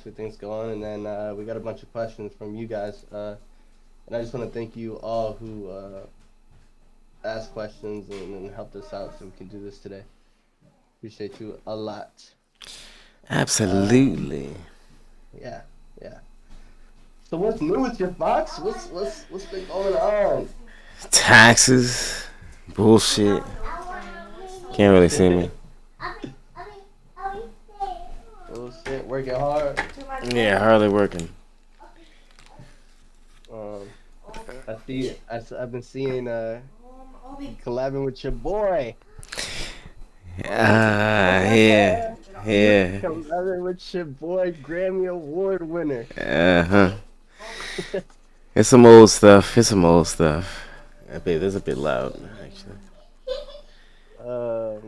nice way things going, and then we got a bunch of questions from you guys. And I just want to thank you all who asked questions and helped us out so we can do this today. Appreciate you a lot. Uh, Absolutely. yeah, yeah. So what's new with your Fox? What's been going on? Taxes, bullshit. Can't really see me. Oh shit, working hard. Yeah, hardly working. Um, I've been seeing you collabing with your boy. Yeah, yeah. Collabing with your boy, Grammy Award winner. Uh huh. It's some old stuff. It's some old stuff. A bit. It's a bit loud, actually.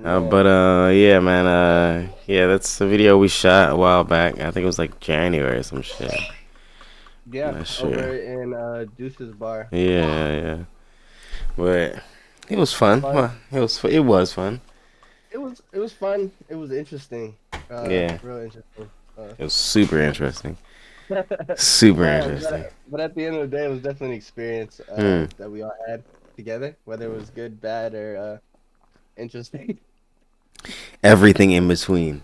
Oh But man. yeah, man. Yeah, that's a video we shot a while back. I think it was like January or some shit. I'm Yeah, not sure. over in Deuce's bar. Yeah, yeah. But it was fun. Fun. Well, it was. It was fun. It was fun. It was interesting. Yeah, Real interesting. it was super interesting. Super interesting. But at the end of the day, it was definitely an experience Hmm. that we all had together, whether it was good, bad, or interesting. Everything in between.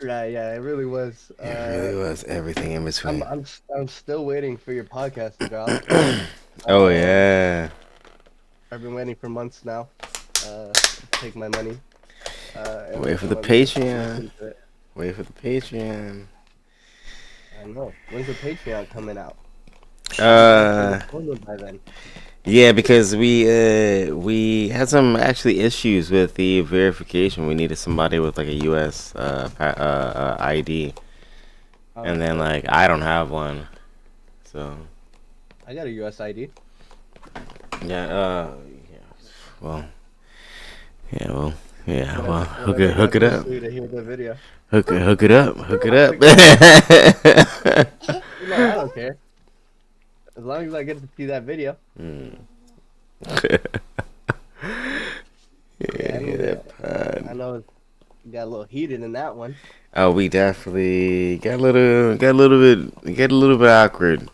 Right, yeah, it really was. It really was everything in I'm between. I'm I'm still waiting for your podcast to drop. Oh Um, yeah. I've been waiting for months now. Take my money. Wait for And the let me Patreon. listen to it. Wait for the Patreon. I know. When's the Patreon coming out? Maybe we can turn the Uh, phone on by then. yeah, because we had some actually issues with the verification. We needed somebody with like a U.S. ID, Oh, and then okay. like I don't have one, so I got a US ID. yeah. Yeah. Well, yeah. Well, yeah. Well, Whenever it hook gets it close up. for you to hear the video. Hook it up. Hook it up. You know, I don't care. As long as I get to see that video. Mm. Yeah, I Yeah, need that it. I pod. know it got a little heated in that one. Oh, we definitely got a little bit awkward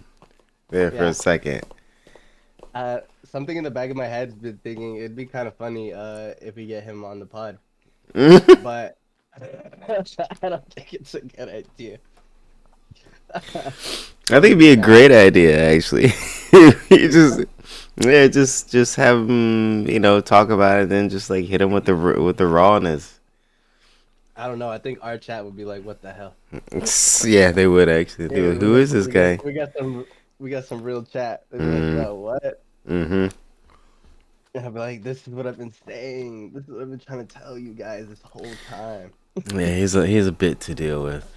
there for a Yeah. second. Something in the back of my head's been thinking it'd be kind of funny if we get him on the pod, I but I don't think it's a good idea. think it'd be a great idea, actually. You just, yeah, just have him, talk about it, then just like hit him with the rawness. I don't know. I think our chat would be like, "What the hell?" Yeah, they would actually. They Yeah, would, who is this guy? we got some real chat. They'd be like, Mm, "Yo, what?" mm-hmm. And I'd be like, "This is what I've been saying. This is what I've been trying to tell you guys this whole time. Yeah, he's a bit to deal with.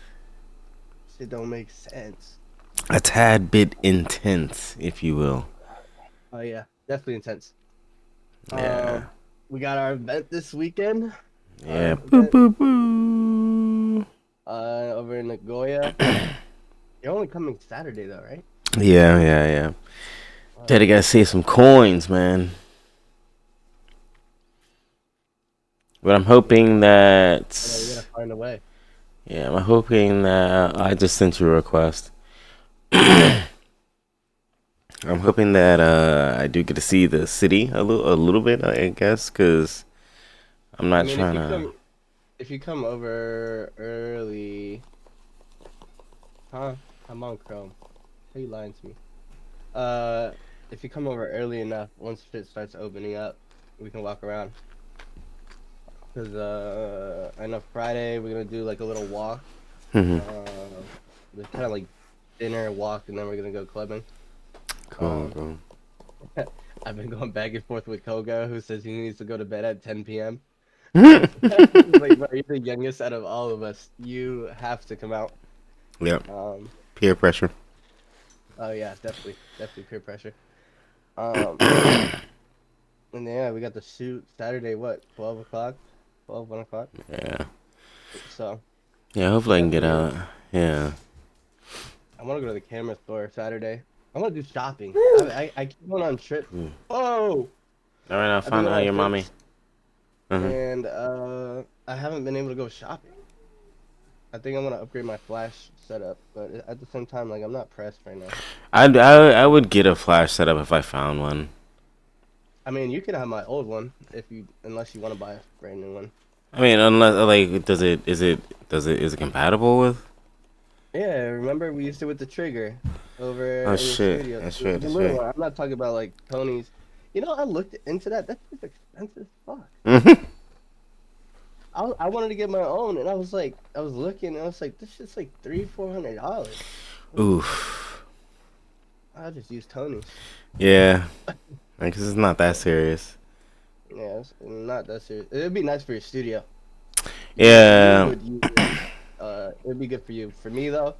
Shit don't make sense." A tad bit intense, if you will. Oh yeah, definitely intense. Yeah. Um, we got our event this weekend. Yeah. Our Boo event boo boo. over in Nagoya. You're only coming Saturday though, right? Yeah, yeah, yeah. Daddy Uh, gotta save some coins, man. But I'm hoping yeah, we that. gotta find a way. Yeah, I'm hoping that I just sent you a request. I'm hoping that I do get to see the city a little bit, I guess, because I'm I not mean, trying to. if you come over early, huh? I'm on Chrome. Are you lying to me? Uh, if you come over early enough, once shit starts opening up, we can walk around. Cause I know Friday we're gonna do like a little walk. Mhm. Uh, just kind of like dinner walk, and then we're gonna go clubbing. Cool, Um, cool. I've been going back and forth with Koga, who says he needs to go to bed at 10 p.m. He's like, bro, you're the youngest out of all of us. You have to come out. Yep. Um, Peer pressure. oh yeah, definitely peer pressure. Um, and yeah, we got the shoot Saturday. What, 12 o'clock, 1 o'clock. Yeah. So Yeah. Hopefully I can get definitely, out. Yeah. I want to go to the camera store Saturday. I want to do shopping. All I keep going on trips. Oh, right. I I've been found going out on your mommy. trips, Mhm. and I haven't been able to go shopping. I think I'm gonna upgrade my flash setup, but at the same time, like I'm not pressed right now. I would get a flash setup if I found one. I mean, you can have my old one if you, unless you want to buy a brand new one. I mean, unless like, is it compatible with? Yeah, remember we used it with the trigger over Oh in your shit, studio. that's right, The that's little right. one. I'm not talking about like Tony's. You know, I looked into that. That's just expensive as fuck. Hmm. I wanted to get my own, and I was like, I was looking, and I was like, this shit's like $300-400. Oof. I'll just use Tony's. Yeah, because it's not that serious. Yeah, it's not that serious. It'd be nice for your studio. You Yeah. would use it. It'd be good for you. For me though,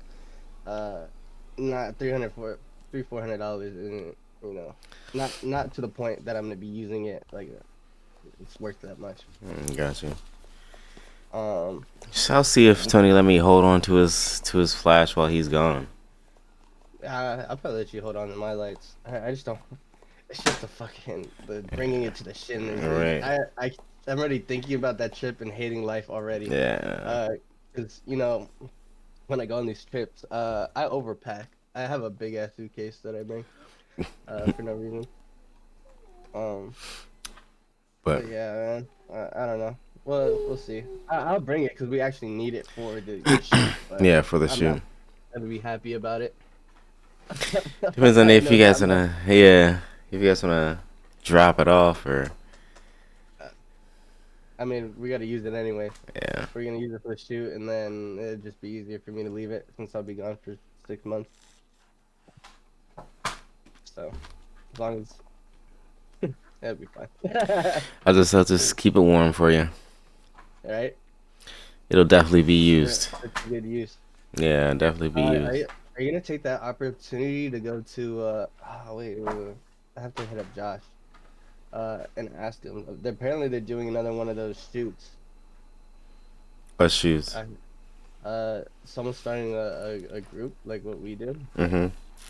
uh, not 300 for $400, and not to the point that I'm gonna be using it like it's worth that much. Got you. Um, So I'll see if Tony let me hold on to his flash while he's gone. I'll probably let you hold on to my lights. I just don't. It's just the fucking the bringing it to the shin All right. I'm already thinking about that trip and hating life already. Yeah. Because when I go on these trips, I overpack. I have a big ass suitcase that I bring, for no reason. Um, But but yeah, man, I don't know. Well, we'll see. I'll bring it because we actually need it for the shoot, but yeah, for the I'm not shoot. gonna be happy about it. Depends on I if know you guys that much. wanna, yeah, if you guys wanna drop it off or Uh, I mean, we got to use it anyways. yeah. We're gonna use it for the shoot, and then it'd just be easier for me to leave it since I'll be gone for 6 months. So as long as that'd be fine. I'll just keep it warm for you. All right, It'll definitely be used. that's a good use. Yeah, definitely be Are used. you gonna take that opportunity to go to? Wait. I have to hit up Josh. And ask him. Apparently, they're doing another one of those shoots. What shoes? I, someone's starting a group like what we did, Mm-hmm.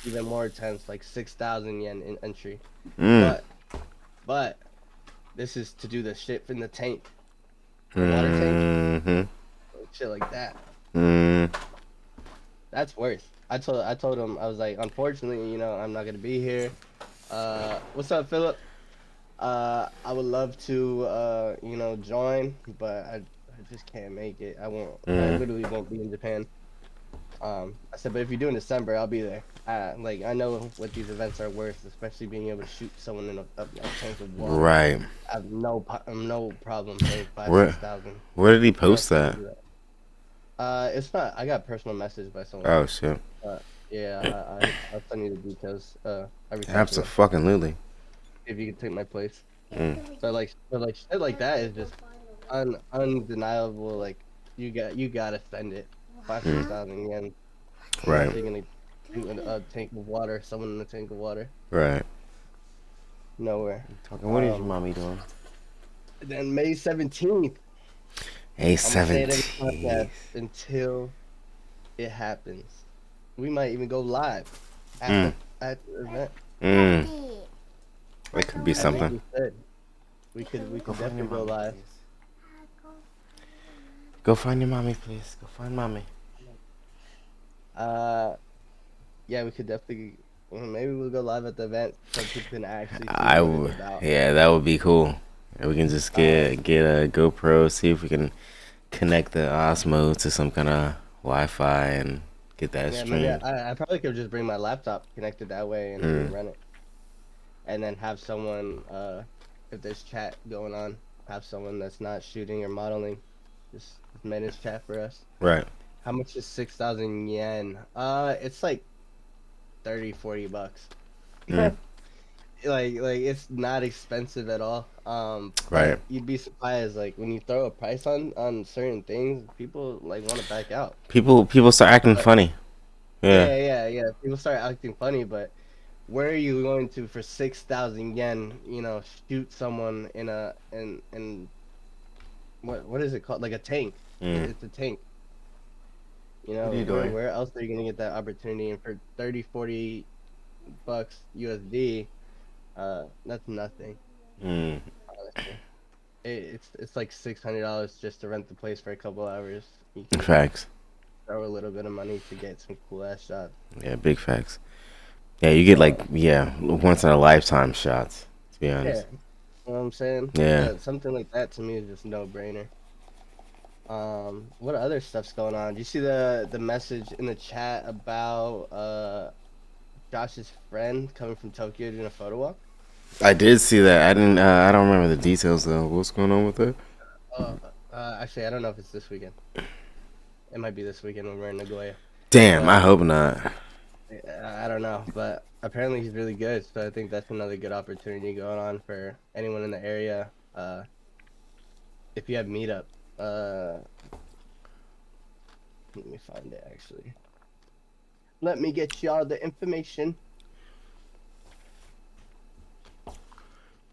even more intense, like 6,000 yen in entry. Mm. But but this is to do the shit in the tank, the water tank, Mm-hmm. shit like that. Mm. That's worth. I told him I was like, unfortunately, I'm not gonna be here. What's up, Philip? I would love to join, but I just can't make it. I won't. I Mm. literally won't be in Japan. I said, but if you do in December, I'll be there. Like I know what these events are worth, especially being able to shoot someone in a tank of water. Right. I have no problem paying five, Where 6,000. where did he Who else post is gonna that? do that? It's not. I got personal message by someone. Oh shit. Yeah, I'll send you the details. I reached out to him. Absolutely. If you could take my place. Mm. So like shit like that is just undeniable. Like you gotta spend it. Five, six Mm. thousand yen. Unless Right. you're gonna do a tank of water, someone in a tank of water. Right. Nowhere. Talking. What is your Um, mommy doing? then May 17th, A I'm gonna say it every 17. podcast until it happens. We might even go live at Mm. the event. Mm. It could be I think something. we said we Go could find your definitely go mommy, live. please. Go find your mommy, please. Go find mommy. Uh, yeah, we could definitely. Maybe we'll go live at the event so people can actually see I what it's would. about. Yeah, that would be cool. And we can just Um, get a GoPro, see if we can connect the Osmo to some kind of Wi-Fi and get that yeah, maybe streamed. I probably could just bring my laptop connected that way and Mm. run it, and then have someone, if there's chat going on, have someone that's not shooting or modeling, just manage chat for us. Right. How much is 6,000 yen? It's like 30-40 bucks. Mm. Like it's not expensive at all. Right. But you'd be surprised, like when you throw a price on certain things, people like want to back out. People start acting But funny. Yeah. yeah. People start acting funny, but where are you going to for 6,000 yen? Shoot someone in what is it called? Like a tank. Mm. It's a tank. What are you doing? Where else are you gonna get that opportunity? And for 30-40 bucks USD, that's nothing. Mm. Honestly. It's like $600 just to rent the place for a couple hours. You can Facts. throw a little bit of money to get some cool ass shots. Yeah, big facts. Yeah, you get like once in a lifetime shots. To be Yeah, honest. you know what I'm saying? Yeah. Something like that to me is just no brainer. What other stuff's going on? Do you see the message in the chat about Josh's friend coming from Tokyo doing a photo walk? I did see that. I didn't. I don't remember the details though. What's going on with it? Oh, actually, I don't know if it's this weekend. It might be this weekend when we're in Nagoya, Damn. I but hope not. I don't know. But apparently he's really good, so I think that's another good opportunity going on for anyone in the area. If you have meetup, uh, let me find it actually. Let me get y'all the information.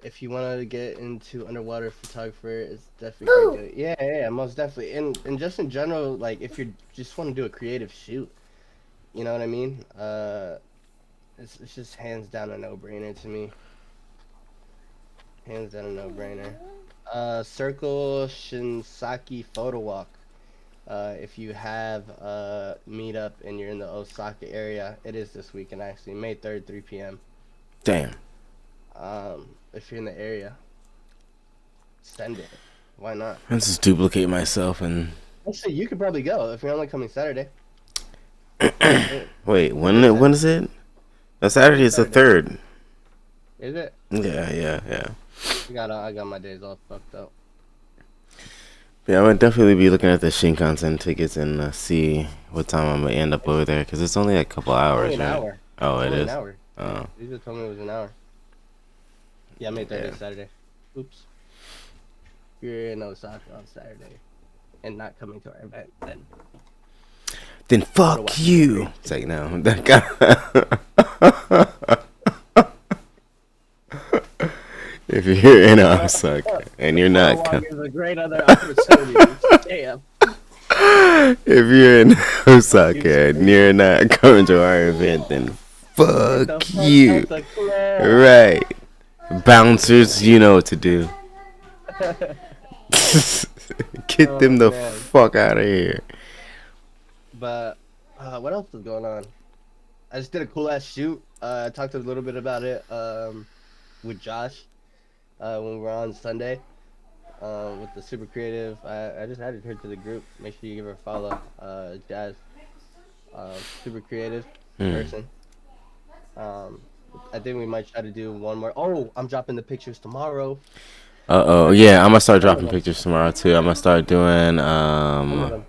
If you want to get into underwater photographer, it's definitely quite good. Yeah, most definitely. And just in general, like if you just want to do a creative shoot, you know what I mean? It's just hands down a no-brainer to me. Hands down a no-brainer. Circle Shinsaki Photo Walk. If you have a meetup and you're in the Osaka area, it is this weekend actually, May 3rd, 3 p.m. Damn. If you're in the area, send it. Why not? Let's just duplicate myself and. Actually, you could probably go if you're only coming Saturday. Wait, when is it? The Saturday is the Saturday. 3rd. Is it? Yeah. I got my days all fucked up. Yeah, I would definitely be looking at the Shinkansen tickets and see what time I'm gonna end up over there because it's only a couple Only hours, an right? hour. Oh, it Only an is. hour. Oh, You just told me it was an hour. Yeah, May 3rd yeah. is Saturday. Oops. You're in Osaka on Saturday and not coming to our event, then Then photo fuck walk. you. It's like no, that guy. If you're in Osaka and you're Photo not walk coming, is a great other opportunity. Damn. if you're in Osaka and you're not coming to our event, then Get the fuck fuck you. out the club. Right, bouncers, you know what to do. Get them Oh the man. fuck out of here. But what else is going on? I just did a cool ass shoot. I talked a little bit about it with Josh when we were on Sunday with the super creative. I just added her to the group. Make sure you give her a follow. Jazz, super creative Hmm. person. Um, I think we might try to do one more. Oh, I'm dropping the pictures tomorrow. Yeah, I'm gonna start Some of dropping them. pictures tomorrow too. I'm gonna start doing Some of them.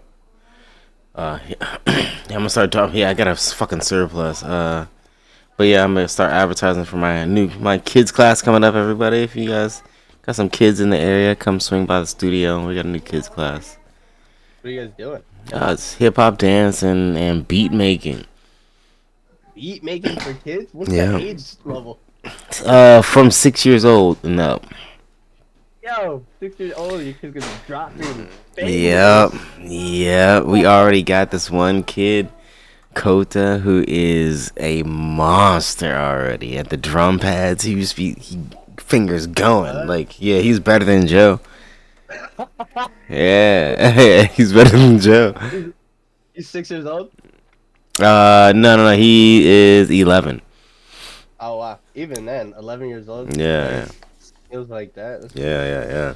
yeah, I'm gonna start dropping. Yeah, I got a fucking surplus. But yeah, I'm gonna start advertising for my kids class coming up. Everybody, if you guys got some kids in the area, come swing by the studio. We got a new kids class. What are you guys doing? Tell me. It's hip hop dance and beat making. Beat making for kids? What's the Yeah. age level? From 6 years old and up. Yo, 6 years old, you kids gonna be dropping Yep. bangers. Yep. We already got this one kid, Kota, who is a monster already at the drum pads. He fingers going. Like, yeah, he's better than Joe. Yeah, he's better than Joe. He's 6 years old? No. He is 11. Oh wow. Even then, 11 years old, Yeah, skills like that. yeah.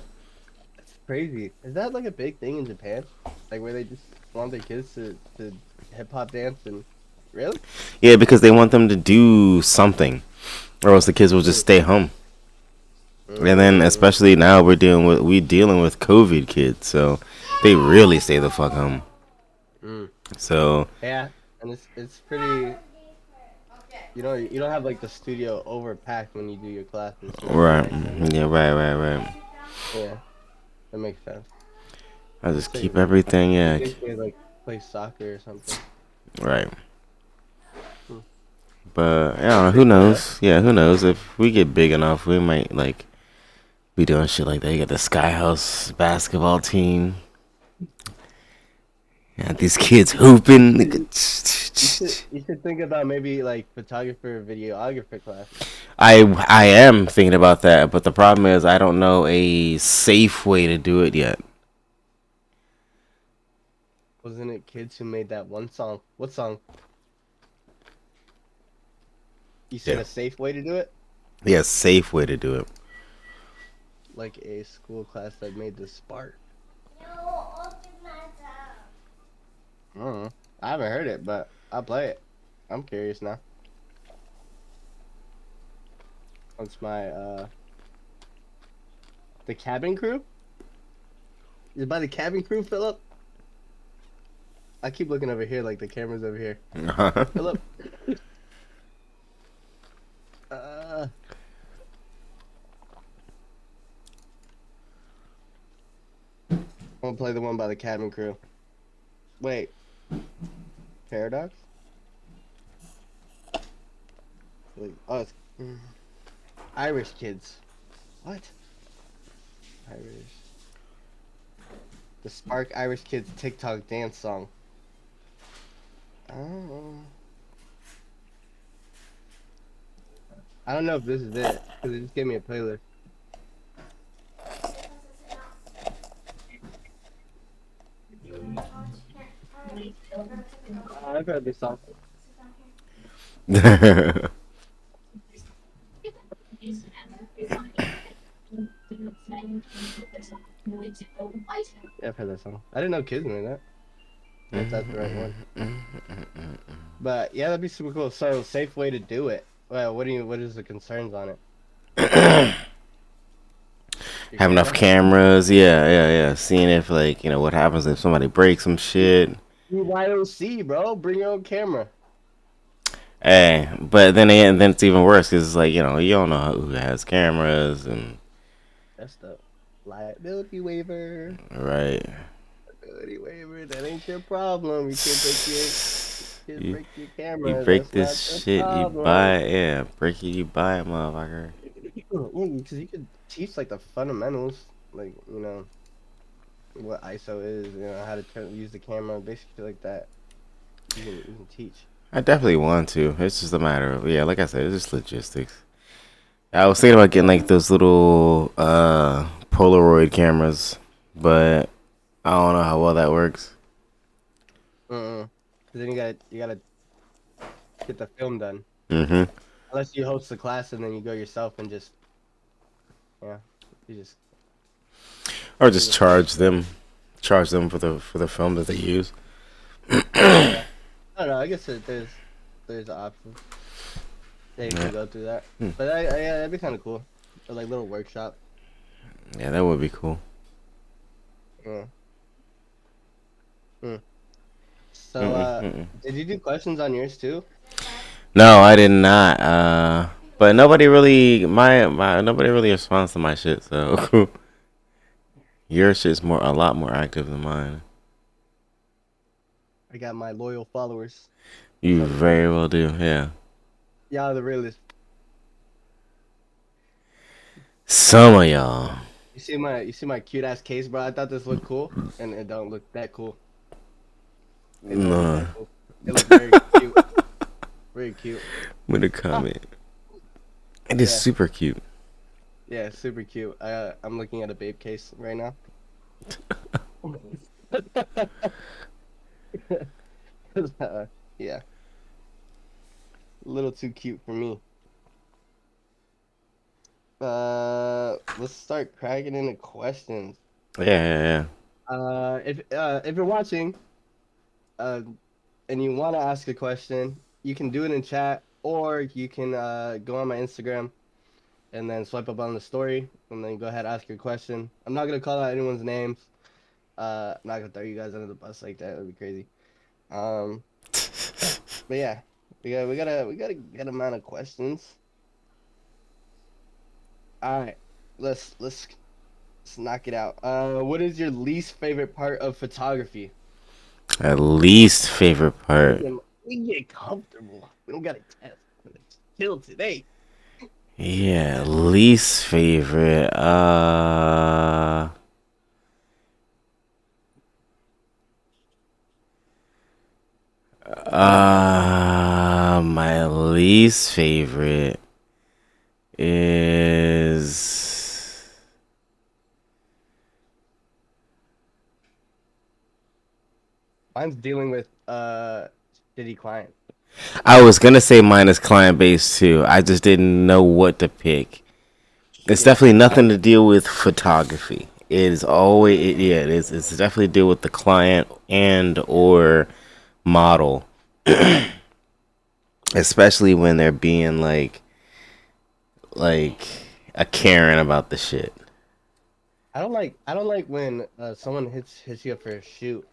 That's crazy. Is that like a big thing in Japan? Like where they just want their kids to hip hop dance and really? Yeah, because they want them to do something, or else the kids will just stay home. And then, Mm, especially now, we dealing with COVID kids, so they really stay the fuck home. mm. So Yeah, and it's pretty. You don't have like the studio overpacked when you do your classes. So that'd be right, nice. And yeah, right. yeah, that makes sense. I Let's just say keep everything, you yeah, think they like play soccer or something. right. Hmm. But yeah, Pretty who cool though. knows? Yeah, who knows? If we get big enough, we might like be doing shit like that. You got the Sky House basketball team. Yeah, these kids hooping. You should think about maybe like photographer, videographer classes. I am thinking about that, but the problem is I don't know a safe way to do it yet. Wasn't it kids who made that one song? What song? You said Yeah. a safe way to do it? Yeah, safe way to do it. Like a school class that made the spark. I don't know. I haven't heard it, but I'll play it. I'm curious now. Once my the cabin crew? Is it by the cabin crew, Philip? I keep looking over here like the camera's over here. Philip. I'm gonna play the one by the cabin crew. Wait. Paradox? Wait, oh, it's Irish kids. What? Irish. The Spark Irish Kids TikTok dance song. Oh. I don't know if this is it, because it just gave me a playlist. I've heard this song. Yeah, I've heard that song. I didn't know kids knew that. If that's the right one. But yeah, that'd be super cool. So, safe way to do it. Well, what is the concerns on it? Your Have enough camera? cameras. Yeah. Seeing if, like, what happens if somebody breaks some shit. You YOC, bro. Bring your own camera. Hey, but then it's even worse because it's like, you don't know who has cameras and. That's the liability waiver. Right. Liability waiver. That ain't your problem. You can't You, break your you camera. break That's this not the shit, you problem. buy it. Yeah, break it, you buy it, motherfucker. Because you could teach like the fundamentals, like what ISO is, how to use the camera, basically like that. You can teach. I definitely want to. It's just a matter of, yeah, like I said, it's just logistics. I was thinking about getting like those little Polaroid cameras, but I don't know how well that works. Because then you gotta get the film done. Mm-hmm. Unless you host the class and then you go yourself and just yeah, you just Or do just the film. charge them for the film that they use. Yeah, I don't know. I guess there's options. They Yeah. can go through that, Hmm. but yeah, that'd be kind of cool. Or like little workshop. Yeah, that would be cool. Yeah. Hmm. So, Mm-mm. did you do questions on yours too? No, I did not. But nobody really nobody really responds to my shit. So your shit's a lot more active than mine. I got my loyal followers. You Some of y'all, very well do. Yeah. y'all are the realest. Some of y'all. You see my cute ass case, bro. I thought this looked cool, and it don't look that cool. It don't look Nah. that cool. It look very cute, very cute. With a Ah, comment. It is yeah, super cute. yeah, super cute. I'm looking at a babe case right now. Yeah, a little too cute for me. Let's start cracking into questions. Yeah. If you're watching, uh, and you want to ask a question, you can do it in chat, or you can go on my Instagram and then swipe up on the story, and then go ahead and ask your question. I'm not gonna call out anyone's names. I'm not gonna throw you guys under the bus like that. That'd be crazy. Um, but yeah, we got a good amount of questions. All right, let's knock it out. What is your least favorite part of photography? At least favorite part. We get comfortable. We don't gotta test. Let's chill today. Yeah, least favorite. My least favorite is Mine's dealing with shitty client. I was gonna say mine is client based too. I just didn't know what to pick. It's Yeah, definitely nothing to deal with photography. It is always yeah, it is. It's definitely deal with the client and or model, especially when they're being like a Karen about the shit. I don't like when someone hits you up for a shoot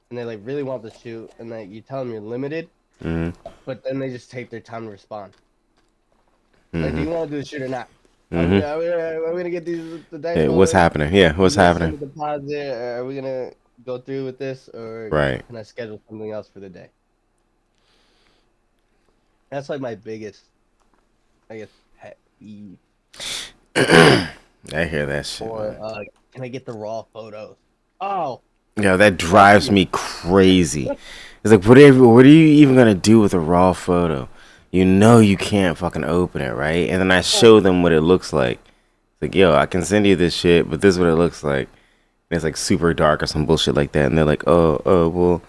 and they like really want the shoot and like you tell them you're limited, Mhm. but then they just take their time to respond. Like, do Mhm. you want to do the shoot or not? Mhm. Are we gonna get the dice Hey, what's rolling? happening? Yeah, You what's gonna send happening? a deposit, or are we gonna go through with this, or Right. can I schedule something else for the day? That's like my biggest, I guess, pet peeve. I hear that shit, Or man. can I get the raw photos? Oh, Yeah, that fuck drives you. me crazy. It's like, what are you even gonna do with a raw photo? You know you can't fucking open it, right? And then I show them what it looks like. It's like, yo, I can send you this shit, but this is what it looks like. And it's like super dark or some bullshit like that. And they're like, well,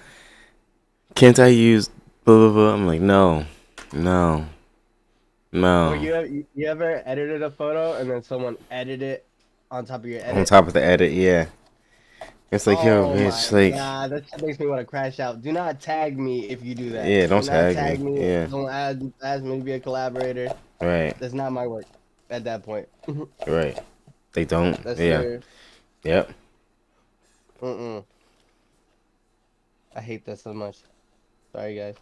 can't I use blah blah blah? I'm like, no, no, Or no. you ever edited a photo and then someone edited it on top of your On edit? top of the edit, yeah. It's like, yo, Oh my bitch, like, god, that shit makes me want to crash out. Do not tag me if you do that. yeah, Do don't not tag me. tag me. Yeah, Don't ask me to be a collaborator. right, That's not my work at that point. right. They don't. That's Yeah, your. yep. Mm-mm. I hate that so much. Sorry, guys.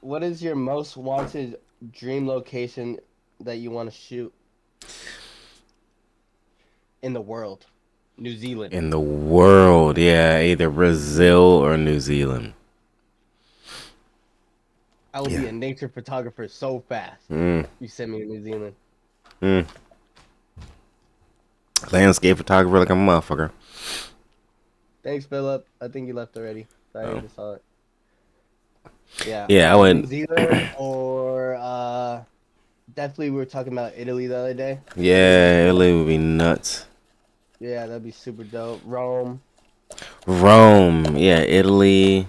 What is your most wanted dream location that you want to shoot in the world? New Zealand. In the world, yeah, either Brazil or New Zealand. I will be Yeah. a nature photographer so fast. Mm, You send me to New Zealand. mm. Landscape photographer like a motherfucker. Thanks, Philip. I think you left already. Sorry, I Oh. just saw it. Yeah, Yeah, I New went. Zealand or definitely we were talking about Italy the other day. Italy would be Yeah, dope. LA would be nuts. Yeah, that'd be super dope. Rome. Rome, yeah, Italy.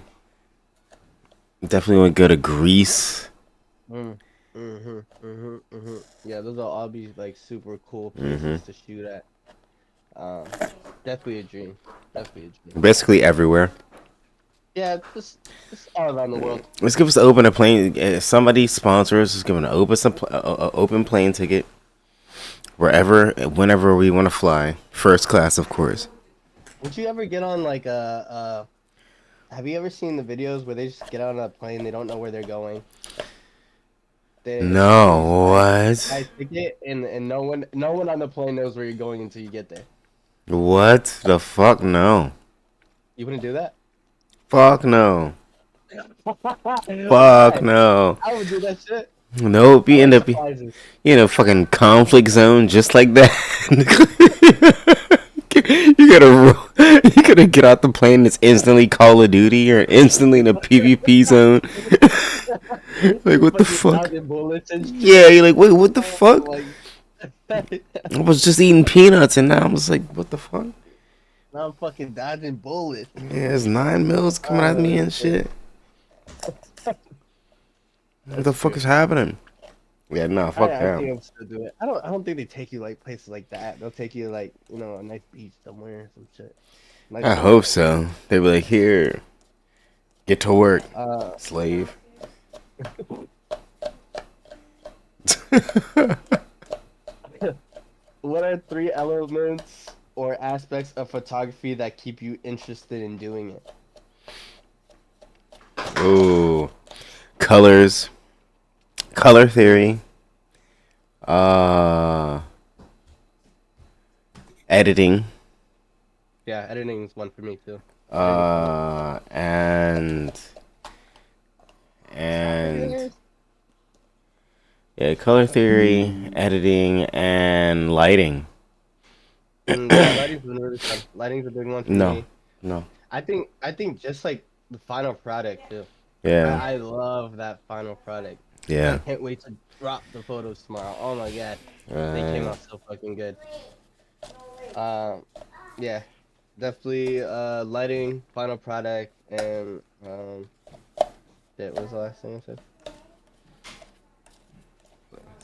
Definitely want to go to Greece. Mm. Yeah, those will all be like super cool Hmm. places to shoot at. Um, definitely a dream. Definitely a dream. Basically everywhere. Yeah, just all around the world. Let's give us open a plane. Somebody sponsor us. Let's give an open plane ticket wherever, whenever we want to fly. First class, of course. Would you ever get on like have you ever seen the videos where they just get on a plane, they don't know where they're going? They just No, buy what? a ticket and no one on the plane knows where you're going until you get there. What the fuck? No. You wouldn't do that? Fuck no. Fuck Why? no. I would do that shit. Nope. I You end like up surprises. in a fucking conflict zone just like that. You gotta you gotta get out the plane. It's instantly Call of Duty. You're instantly in a PvP zone. Like what the Fucking fuck? dodging bullets and Yeah, shit. you're like, wait, what the Oh, fuck? like I was just eating peanuts and now I'm just like, what the fuck? now I'm fucking dodging bullets. Yeah, there's 9 mils coming at me Oh and shit. shit. What That's the fuck true. is happening? Yeah, no, fuck I that. think I'm still do it. I don't think they take you like places like that. They'll take you like, a nice beach somewhere, some shit. Nice I little hope so. They be like, here, get to work, uh slave. what are three elements or aspects of photography that keep you interested in doing it? Ooh, colors, color theory, uh, editing, Yeah, editing is one for me too. Editing's fun. and Stop making and this. yeah, color theory, editing, and lighting. Yeah, lighting's been really fun. Lighting's a big one for No, me. no, I think just like the final product too. yeah, I love that final product. I yeah. can't wait to drop the photos tomorrow. Oh my god, they came Right. out so fucking good. Um, yeah, definitely lighting, final product, and shit, what was the last thing I said?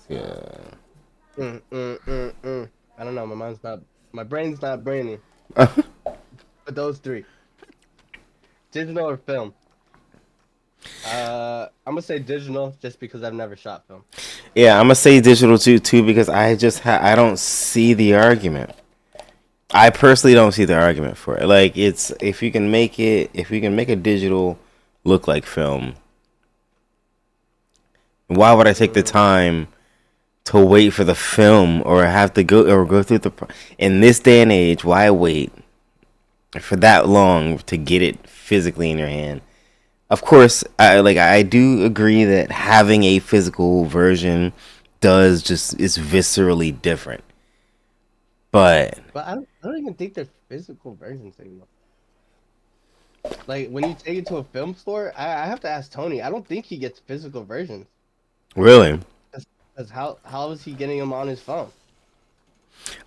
Yeah. I don't know. My brain's not braining. But those three, digital or film. I'm gonna say digital just because I've never shot film. Yeah, I'm gonna say digital too because I don't see the argument. I personally don't see the argument for it. Like it's if you can make a digital look like film, why would I take the Mm, time to wait for the film or have to go through in this day and age? Why wait for that long to get it physically in your hand? Of course, I do agree that having a physical version does just is viscerally different. But but I don't even think they're physical versions anymore. Like when you take it to a film store, I have to ask Tony. I don't think he gets physical versions. really, Because how is he getting them on his phone?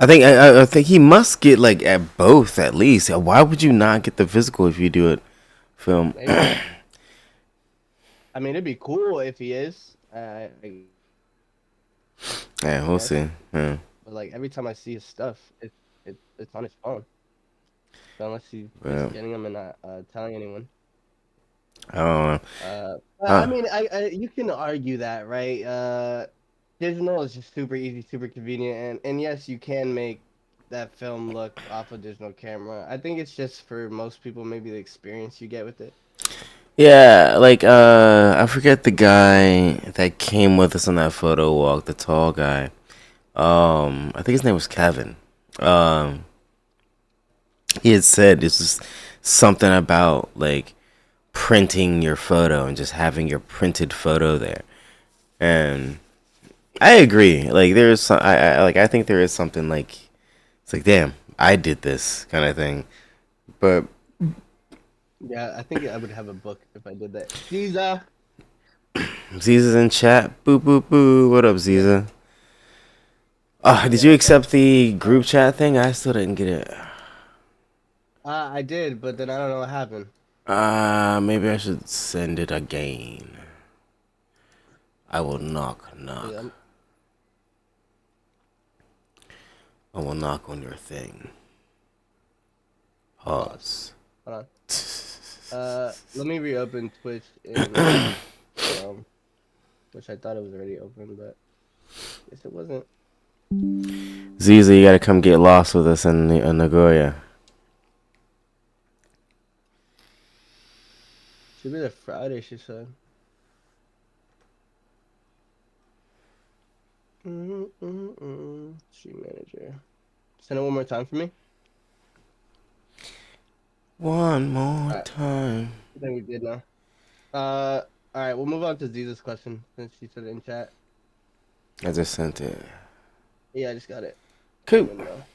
I think he must get like at both at least. Why would you not get the physical if you do it film? Maybe. I mean, it'd be cool if he is. Yeah, I we'll guess. see. Yeah. But like every time I see his stuff, it's on his phone. So unless he's just Well, getting them and not telling anyone. I don't know. But I Huh. mean, you can argue that, right? Digital is just super easy, super convenient, and yes, you can make that film look off a digital camera. I think it's just for most people, maybe the experience you get with it. Yeah, like I forget the guy that came with us on that photo walk, the tall guy. I think his name was Kevin. Um, he had said it's just something about like printing your photo and just having your printed photo there. And I agree. Like there's some, I think there is something like it's like damn, I did this kind of thing. But Yeah, I think I would have a book if I did that. Caesar. Ziza's in chat. Boo boo boo. What up, Yeah, Ziza? Did yeah. you So, accept the group chat thing? I still didn't get it. I did, but then I don't know what happened. Maybe I should send it again. I will Yeah, knock. I will knock on your thing. pause. Pause. Hold on. Let me reopen Twitch in Chrome, which I thought it was already open, but guess it wasn't. Ziza, you gotta come get lost with us in Nagoya. Should be the Friday, she said. Stream manager. Send it one more time for me. One more All right, time. I think we did now. All right, we'll move on to Ziza's question since she said it in chat. I just sent it. Yeah, I just got it in Cool. window.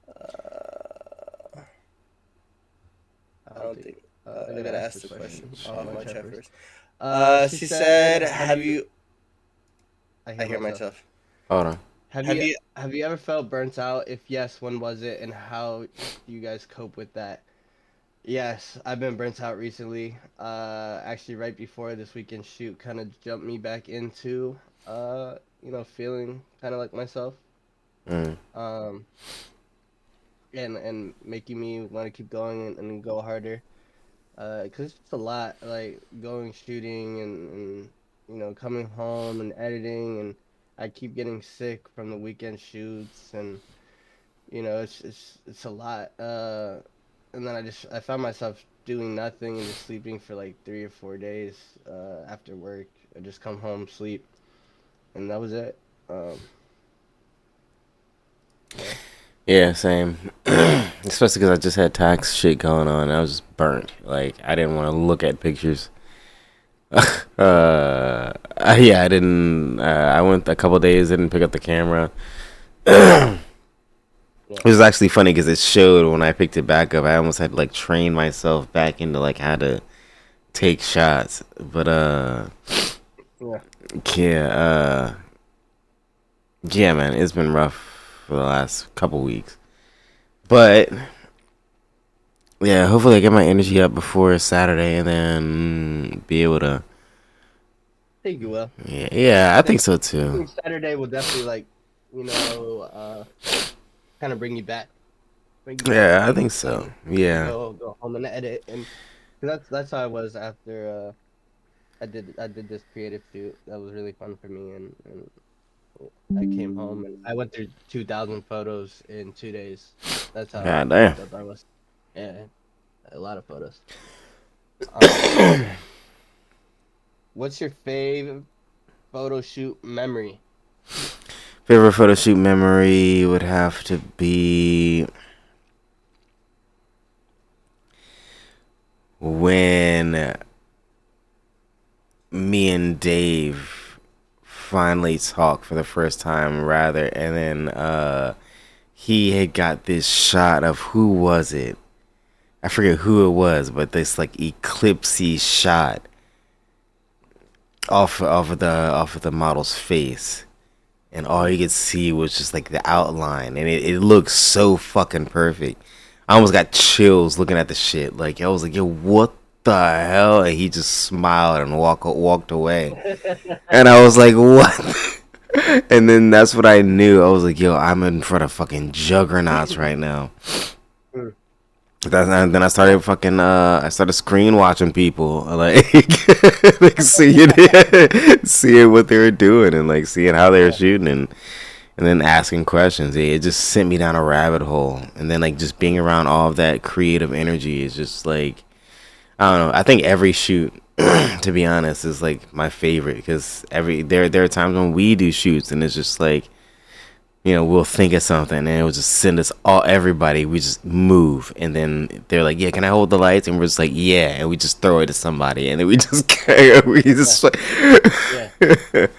Uh, I don't think. I gotta ask the question off my chat first. She said, "Have you?" I I hear hear myself. myself. Hold on. Have you ever felt burnt out? If yes, when was it, and how do you guys cope with that? Yes, I've been burnt out recently. Actually, right before this weekend shoot, kind of jumped me back into feeling kind of like myself. Mm. Um, and making me want to keep going and go harder. Cause it's just a lot, like going shooting and coming home and editing, and I keep getting sick from the weekend shoots, and it's a lot. And then I found myself doing nothing and just sleeping for like 3 or 4 days after work. I just come home, sleep, and that was it. Um, yeah. Yeah, same. Especially because I just had tax shit going on. I was just burnt. Like I didn't want to look at pictures. Yeah, I didn't. I went a couple days, didn't pick up the camera. Yeah. It was actually funny because it showed when I picked it back up. I almost had to like train myself back into like how to take shots. But Yeah. yeah, yeah, man, it's been rough for the last couple weeks. But yeah, hopefully I get my energy up before Saturday and then be able to. I think you will. Yeah, yeah, I I think think so I too. think Saturday will definitely like, you know, kind of bring you back Yeah, I into think the so. zone. Yeah. Go home and edit, and 'cause that's how I was after I did this creative shoot. That was really fun for me, and I came home and I went through 2,000 photos in 2 days. That's how God damn. fucked up I was. Yeah, a lot of photos. Um, what's your favorite photo shoot memory? Favorite photo shoot memory would have to be when me and Dave finally talked for the first time, rather, and then he had got this shot of who was it? I forget who it was, but this like eclipsey shot off of the model's face, and all you could see was just like the outline, and it looked so fucking perfect. I almost got chills looking at the shit. Like I was like, yo, what the hell? And he just smiled and walked away, and I was like, what? And then that's what I knew. I was like, yo, I'm in front of fucking juggernauts right now. Mm, And then yeah. I started screen watching people, like, like seeing what they were doing and like seeing how they were Yeah. shooting and then asking questions. It just sent me down a rabbit hole. And then like just being Mm, around all of that creative energy is just like, I don't know. I think every shoot, to be honest, is like my favorite because there are times when we do shoots and it's just like, we'll think of something and it'll just send us all everybody. We just move and then they're like, "Yeah, can I hold the lights?" And we're just like, "Yeah," and we just throw it to somebody and then we just we yeah. just Yeah.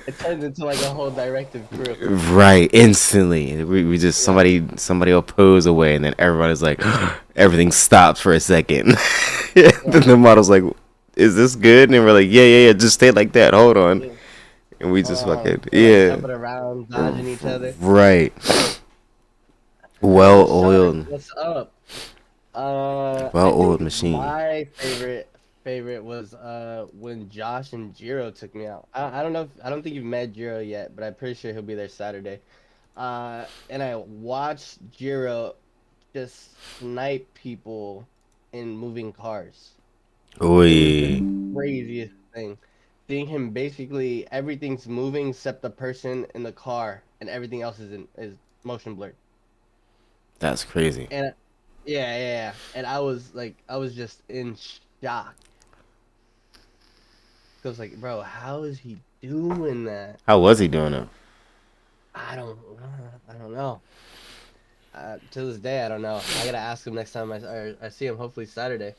It turns into like a whole directive crew. right instantly. We just Yeah. somebody will pose away and then everybody's like, everything stops for a second. Yeah, then Yeah. the model's like, "Is this good?" And we're like, "Yeah, yeah, yeah. Just stay like that. Hold on." Yeah. And we just fucking We're like yeah, jumping around, dodging each other. right. Yo, Well Shark, oiled, what's up? I well think oiled machine. my favorite was when Josh and Jiro took me out. I don't know if I don't think you've met Jiro yet, but I'm pretty sure he'll be there Saturday. And I watched Jiro just snipe people in moving cars. It was the Oi, craziest thing. Seeing him basically everything's moving except the person in the car and everything else is motion blurred. that's crazy. And yeah. And I was like I was just in shock. I was like, bro, how is he doing that? How was he doing it? I don't know. To this day, I don't know. I gotta ask him next time I see him. Hopefully Saturday.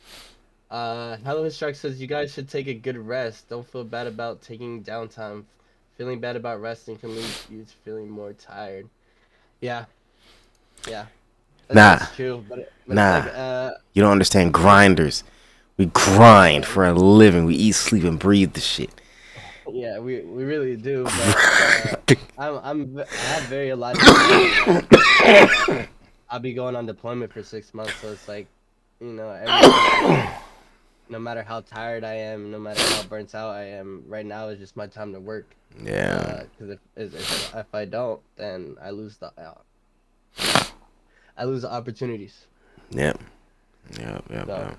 Hello Shark says you guys should take a good rest. Don't feel bad about taking downtime. Feeling bad about resting can lead you to feeling more tired. Yeah, yeah, Nah, that's true. But it's like nah. You don't understand it's like grinders. We grind yeah, for a living. We eat, sleep, and breathe the shit. yeah, we really do. But I have very a lot of experience with that. I'll be going on deployment for 6 months, so it's like, every time, no matter how tired I am, no matter how burnt out I am, right now is just my time to work. Yeah. Because if I don't, then I lose the opportunities. Yep. Yep. Yep. So Yep.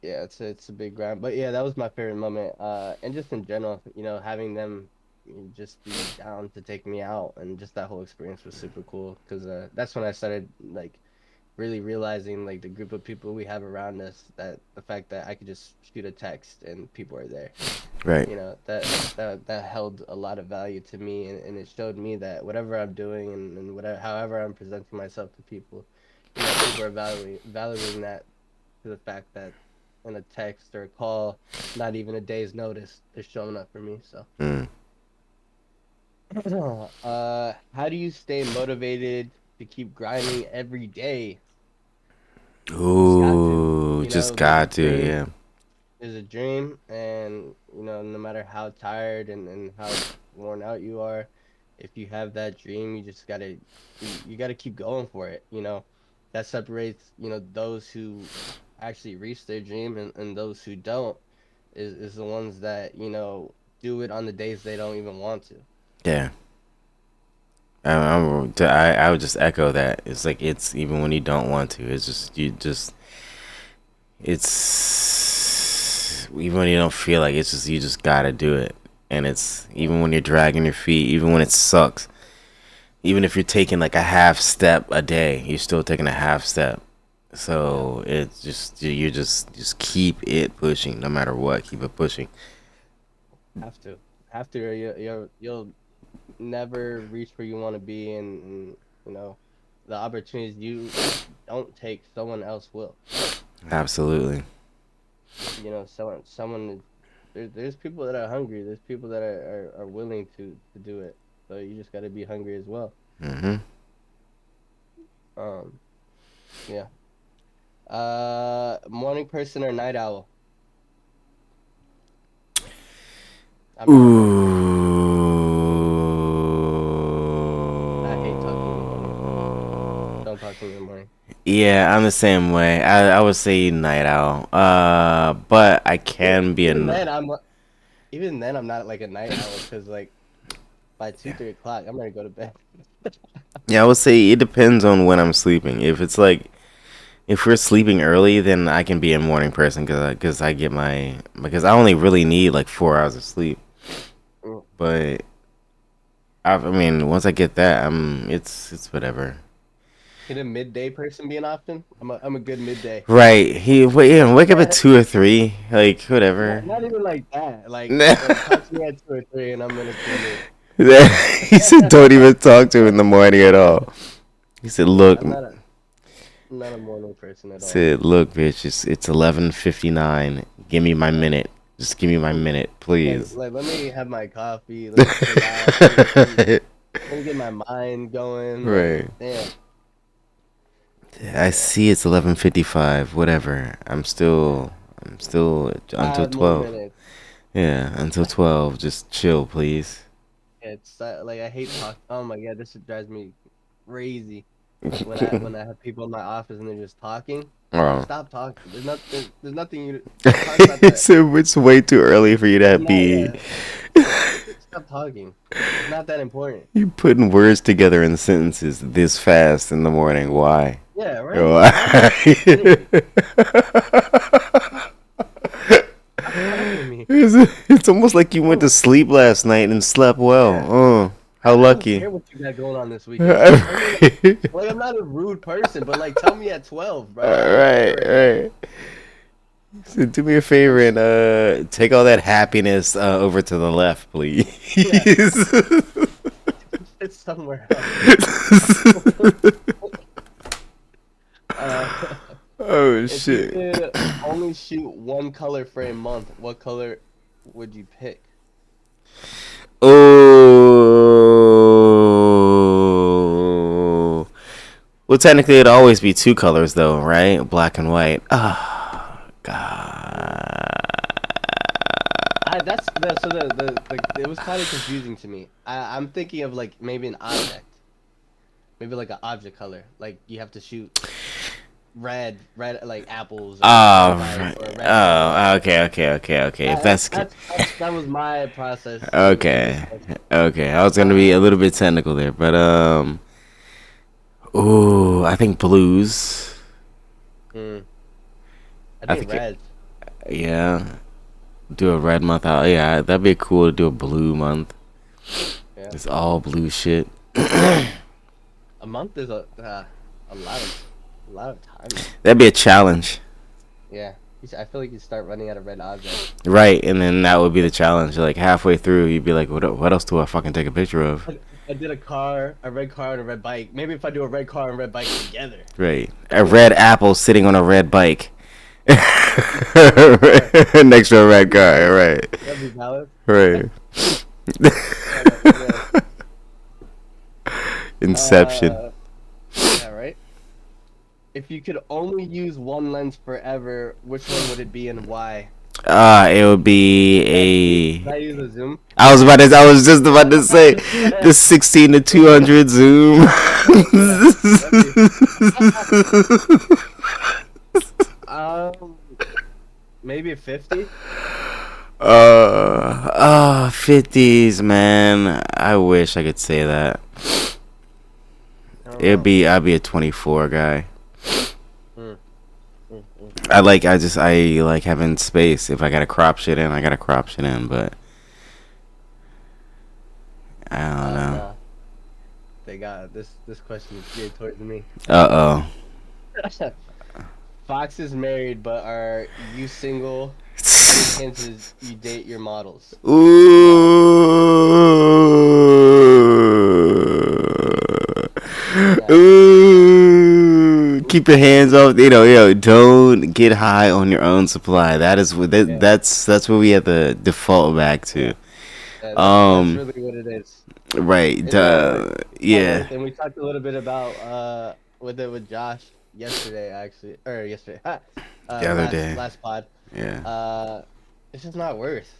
yeah, it's a big grind. But yeah, that was my favorite moment. And just in general, having them just be down to take me out, and just that whole experience was super cool. Because that's when I started like really realizing like the group of people we have around us, that the fact that I could just shoot a text and people are there. Right. That held a lot of value to me, and it showed me that whatever I'm doing and whatever however I'm presenting myself to people, people are valuing that, to the fact that in a text or a call, not even a day's notice, they're showing up for me. So Mm. how do you stay motivated to keep grinding every day? You just got to. Ooh, just There's a got to. dream. Yeah. There's a dream, and no matter how tired and how worn out you are, if you have that dream, you just gotta keep going for it. that separates, those who actually reach their dream, and those who don't is the ones that, do it on the days they don't even want to. Yeah. I would just echo that. It's like it's even when you don't want to. It's just you just it's even when you don't feel like it's just you just gotta do it. And it's even when you're dragging your feet, even when it sucks, even if you're taking like a half step a day, you're still taking a half step. Yeah, So it's just you just keep it pushing no matter what. Keep it pushing. have to, or you'll never reach where you want to be, and you know the opportunities you don't take, someone else will. Absolutely. There's people that are hungry. There's people that are willing to do it. So you just got to be hungry as well. Mhm. Um, yeah. Morning person or night owl? I'm not a morning person. I hate talking in the morning. Ooh. Don't talk to me in the morning. Yeah, I'm the same way. I would say night owl. But I Even can be even a then, I'm not like a night owl, because like by 2, 3 o'clock, I'm ready to go to bed. yeah. I would say it depends on when I'm sleeping. If it's like if we're sleeping early, then I can be a morning person because I get my because I only really need like 4 hours of sleep. Mm. But I mean, once I get that, it's whatever. Can a midday person be an option? I'm a good midday. Right. Yeah, wake up at 2 or 3, like Not, whatever. not even like that. Like he talk to me at 2 or 3, and I'm in a cool mood. said, "Don't even talk to him in the morning at all." He said, Yeah, "Look, I'm not a morning person at all. said, look, bitch, it's 11:59. Give me my minute. Just give me my Mm. minute, Like please." like let me have my coffee. Let me chill out. Let me get my mind going. Like, Right. damn. I Yeah. see it's 11:55. Whatever. I'm still until 5 more 12. minutes. Yeah, until 12. Just chill, please. It's like I hate talk. Oh my god, this shit drives me crazy when I have people in my office and they're just talking. Like, Oh. stop talking. There's nothing you don't talk about that. So it's way too early for you to I'm not. be Yeah. Stop talking. It's not that important. you putting words together in sentences this fast in the morning. Why? Yeah, right. Why? Why do you have this energy? Stop talking to me. It's almost like you went to sleep last night and slept well. Yeah. Oh, how I don't lucky. care what you got going on this weekend. Just tell me. Like, I'm not a rude person, but like tell me at 12, bro. I don't care Right, right now. right. So do me a favor and take all that happiness over to the left, please. Yeah, it's somewhere else. Uh, Oh if you shit. could only shoot one color for a month, what color would you pick? Oh. Well, technically, it'd always be two colors, though, right? Black and white. Oh, Mm. God. I that's the so the it was kind of confusing to me. I'm thinking of like maybe an object, maybe like an object color. Like you have to shoot red like apples, or a red Oh, bike, right. or a red car. Oh, okay, okay, okay, okay. If That, that's that was my process to this okay, question. okay. I was gonna be a Uh, little bit technical there, but ooh, I think blues. hmm, I I think think it, red. yeah. Do a red month out. Yeah, that'd be cool to do a blue month. Yeah, It's all blue shit. a month is a lot of time though. That'd be a challenge. Yeah, I feel like you start running out of red objects. Right, and then that would be the challenge. Like halfway through, you'd be like, what else do I fucking take a picture of?" Like, I did a red car and a red bike. Maybe if I do a red car and red bike together, Right. A then red apple sitting on a red bike. a red car. Next to a red That'd be car. valid. Right. That'd be valid. Right. Yeah. Inception. Yeah, right. If you could only use one lens forever, which one would it be and why? It would be Can I use a zoom? I was just about to say the 16 to 200 zoom. Yeah. Let me. Um, maybe 50. 50s, man. I wish I could say that. I don't know. I'd be a 24 guy. Mm, mm. I like having space. If I gotta crop shit in, I gotta crop shit in, but I don't know. Nah. They got this. This question is geared towards me. Uh Fox is married, but are you single? Any chances you date your models? oh. Wow. Ooh. Yeah. Ooh. Keep your hands off. Don't get high on your own supply. That is what Yeah. that's what we have to default back to. Yeah. Yeah. That's Um. really what it is. Right. It's not worth. It's not Yeah. worth. And we talked a little bit about with it with Josh yesterday, actually, or yesterday, The other day. last pod. Yeah. Uh, it's just not worth.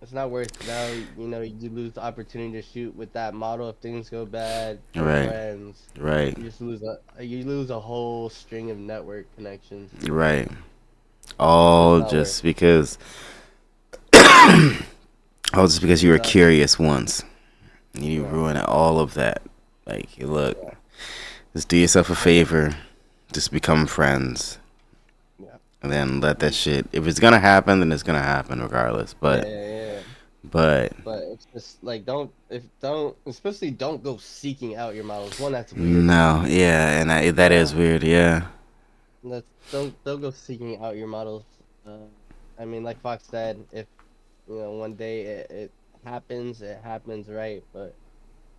It's not worth. Now you lose the opportunity to shoot with that model if things go bad. Your Right. friends. Right. You just lose a whole string of network connections. Right. It's just All not worth. just because. All just because you It's were not. curious once. You Yeah. ruin all of that. Like, look, Yeah. just do yourself a favor. Just become friends. Yeah. And then let that shit. If it's gonna happen, then it's gonna happen regardless. Yeah. Yeah. But But it's just like don't especially don't go seeking out your models. One, that's weird. no, yeah, and that is Uh, weird. Yeah, that's don't go seeking out your models. Uh, I mean, like Fox said, if one day it happens, it happens, right? But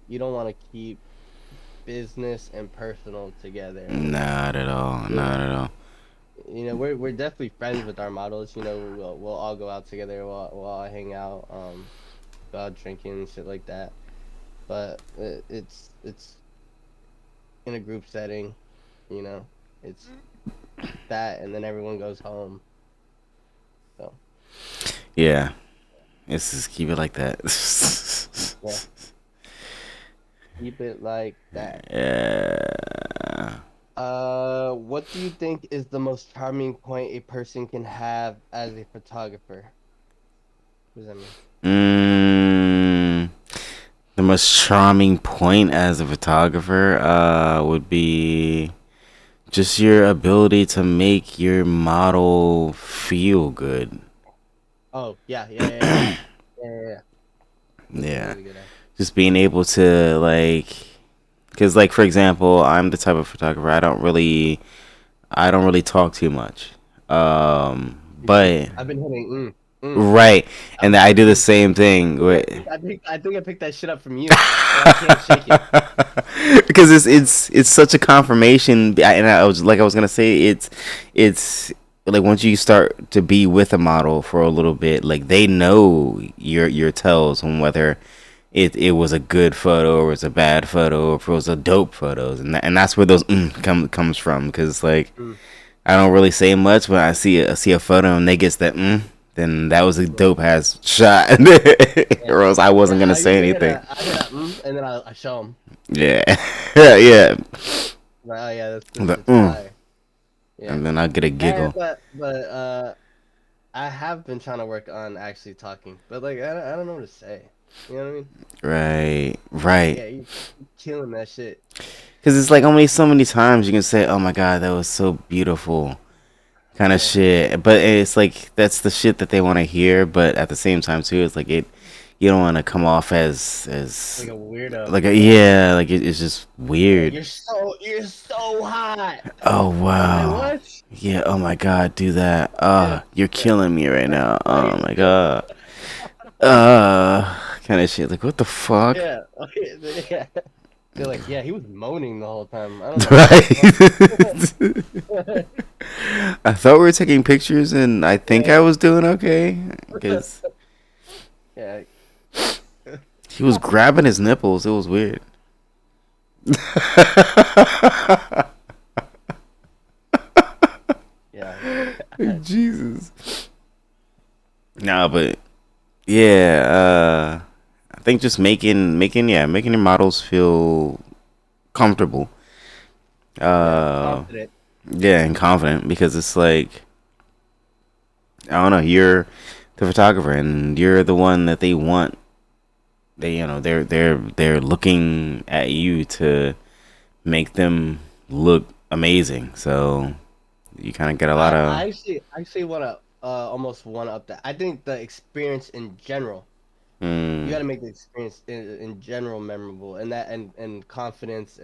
you don't want to keep business and personal together. And not at all. you Not know, at all. we're definitely friends with our models. We'll all go out together. We'll all hang out, go out drinking and shit like that. But it's in a group setting, you know. It's that, and then everyone goes home. So Yeah, let's just keep it like that. yeah, keep it like that. Yeah. What do you think is the most charming point a person can have as a photographer? What does that mean? Mm, the most charming point as a photographer would be just your ability to make your model feel good. Oh yeah. That's a Yeah. really good answer. Just being able to because like for example, I'm the type of photographer I don't really talk too much. Me too. But I've been hitting. right, I and was I do the thinking. same thing with I think I picked that shit up from you, and I can't shake it. because it's such a confirmation. And I was gonna say it's like once you start to be with a model for a little bit, like they know your tells on whether it was a good photo or it's a bad photo or if it was a dope photos, and that's where those comes from. Because like Mm, I don't really say much when I see a photo and they gets that then that was a yeah, dope ass shot, yeah, or else I wasn't yeah. gonna I say usually anything. I hit a and then I show them. Yeah, yeah. Like, oh yeah, this The shit's fire. Yeah. and then I get a And giggle. but I have been trying to work on actually talking, but like I don't know what to say. You know what I mean? Right, Like, right. yeah, you killing that shit. Because it's like only so many times you can say, "Oh my God, that was so beautiful," kind of Yeah, shit. But it's like that's the shit that they want to hear. But at the same time too, it's like you don't want to come off like as a weirdo. like a Yeah, yeah, like it's just yeah. weird. You're so hot. Oh I'm like wow. what? Yeah, oh my God, do that. Yeah, You're yeah. killing me right now. Like, Oh my God. Kind of shit. Like, what the fuck? yeah, yeah. They're like, yeah, he was moaning the whole time. I don't know what Right. the fuck. I thought we were taking pictures and I think I Yeah, was doing okay. Because yeah, he was grabbing his nipples. It was weird. yeah. Jesus. No, but yeah, I think just making your models feel comfortable. Yeah, Uh, confident. yeah, and confident because it's like I don't know, you're the photographer and you're the one that they want. They're looking at you to make them look amazing. So you kind of get a lot of. I actually want to almost one up that. I think the experience in general, you Mm, got to make the experience in general memorable, and that and confidence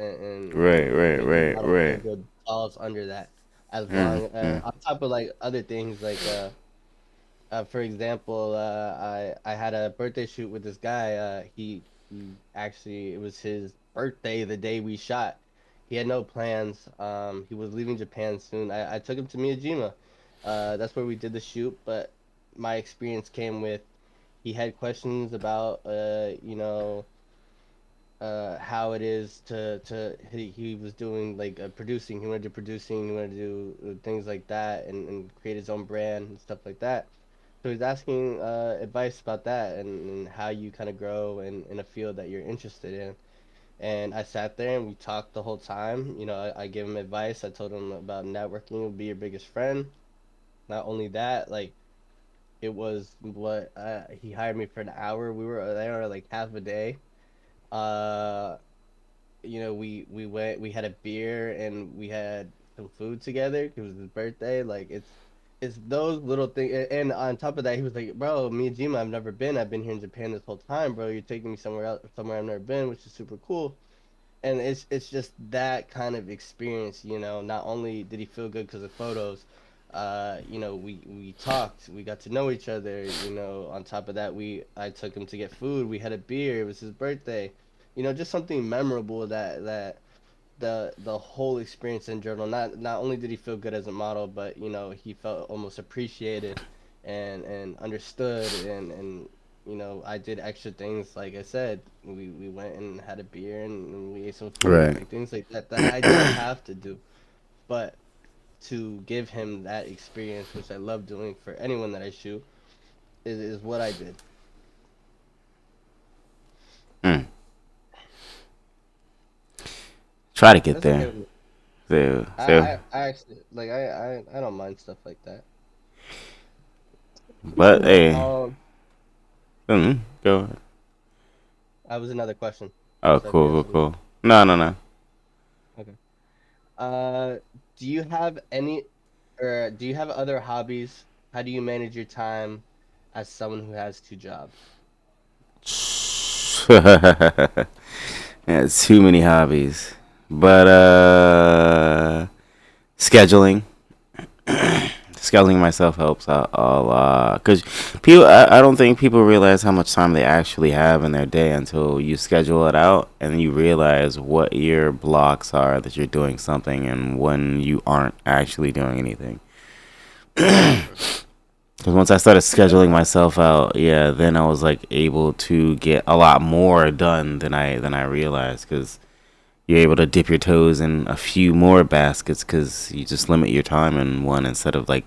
right, and right, making the right, model feel right. good falls under that, as Mm, long mm, on top of like other things like for example, I had a birthday shoot with this guy. He actually it was his birthday the day we shot. He had no plans. He was leaving Japan soon. I took him to Miyajima. That's where we did the shoot. But my experience came with he had questions about how it is to he was doing like producing. He wanted to do producing. He wanted to do things like that and create his own brand and stuff like that. So he's asking advice about that and how you kind of grow in a field that you're interested in. And I sat there and we talked the whole time. You know, I gave him advice. I told him about networking will be your biggest friend. Not only that, like it was what he hired me for an hour. We were there like half a day. Uh, we went, we had a beer and we had some food together. It was his birthday. Like it's those little things. And on top of that, he was like, "Bro, Miyajima, I've never been. I've been here in Japan this whole time, bro. You're taking me somewhere else, somewhere I've never been, which is super cool." And it's just that kind of experience. Not only did he feel good because of photos, we talked, we got to know each other. On top of that, we I took him to get food. We had a beer. It was his birthday. Just something memorable that the whole experience in general. Not only did he feel good as a model, but he felt almost appreciated and understood and I did extra things. Like I said, we went and had a beer and we ate some food, right. like things like that I don't have to do, but to give him that experience, which I love doing for anyone that I shoot, is what I did. Mm. Try to get That's okay there. with me. So, I so, I, I actually like I don't mind stuff like that. but hey, go ahead. I was another question. Oh, So if you cool, have cool, something. cool. No, no, no. Okay. Uh, do you have any, or do you have other hobbies? How do you manage your time as someone who has two jobs? Yeah, too many hobbies. But scheduling. Scheduling myself helps out a lot because I don't think people realize how much time they actually have in their day until you schedule it out and then you realize what your blocks are that you're doing something and when you aren't actually doing anything. Because once I started That's scheduling fine. myself out, yeah, then I was like able to get a lot more done than I realized. Because you're able to dip your toes in a few more baskets because you just limit your time in one instead of like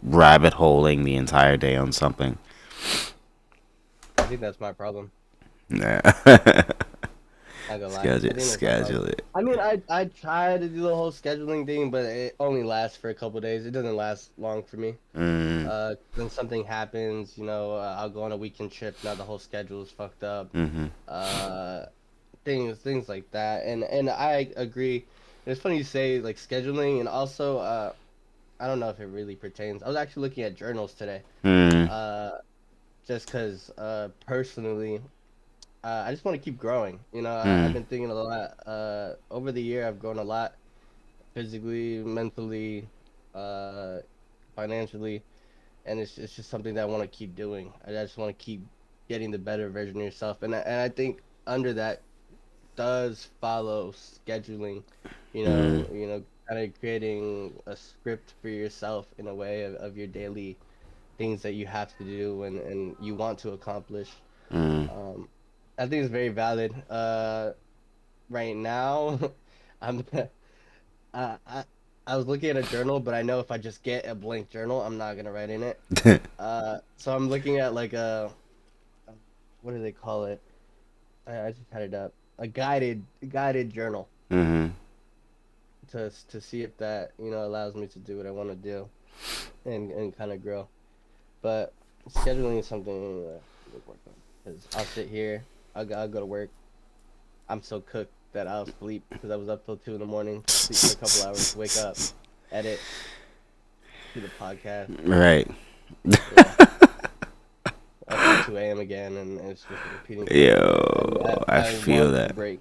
rabbit holing the entire day on something. I think that's my problem. Nah. Not gonna lie. I schedule, think that's my problem. schedule it. I mean, I try to do the whole scheduling thing, but it only lasts for a couple days. It doesn't last long for me. Mm, Then something happens, I'll go on a weekend trip. Now the whole schedule is fucked up. mm-hmm. Uh, things like that. And I agree. It's funny you say like scheduling, and also I don't know if it really pertains. I was actually looking at journals today. Mm, Uh, just because personally, I just want to keep growing. I've mm, been thinking a lot. Over the year, I've grown a lot physically, mentally, uh, financially, and it's just something that I want to keep doing. I just want to keep getting the better version of yourself, and I think under that does follow scheduling. mm, Kind of creating a script for yourself in a way of your daily things that you have to do and you want to accomplish. mm. Um, I think it's very valid. Right now, I'm I I was looking at a journal, but I know if I just get a blank journal, I'm not gonna write in it. So I'm looking at like what do they call it? I just had it up. A guided journal Hmm. to see if that allows me to do what I want to do and kind of grow. But scheduling is something I need to work on because I'll sit here, I'll go to work. I'm so cooked that I'll sleep because I was up till 2 in the morning, sleep for a couple hours, wake up, edit, do the podcast. Right. Yeah, up till 2 a.m. again, and it's just a repeating cycle. And Yo, I I feel want a that. break.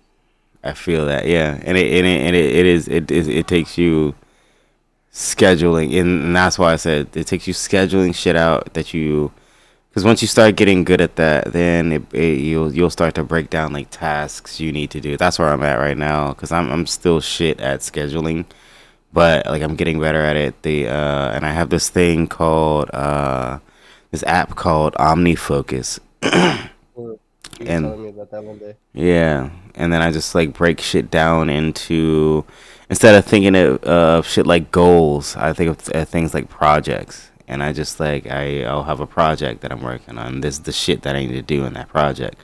I feel that. Yeah, it takes you scheduling, and that's why I said it takes you scheduling shit out that you. Because once you start getting good at that, then you'll start to break down like tasks you need to do. That's where I'm at right now. Because I'm still shit at scheduling, but like I'm getting better at it. And I have this thing called this app called OmniFocus, Mm. You were and telling me about that one day. yeah, and then I just like break shit down into instead of thinking of shit like goals, I think of things like projects. And I just like I'll have a project that I'm working on. This is the shit that I need to do in that project,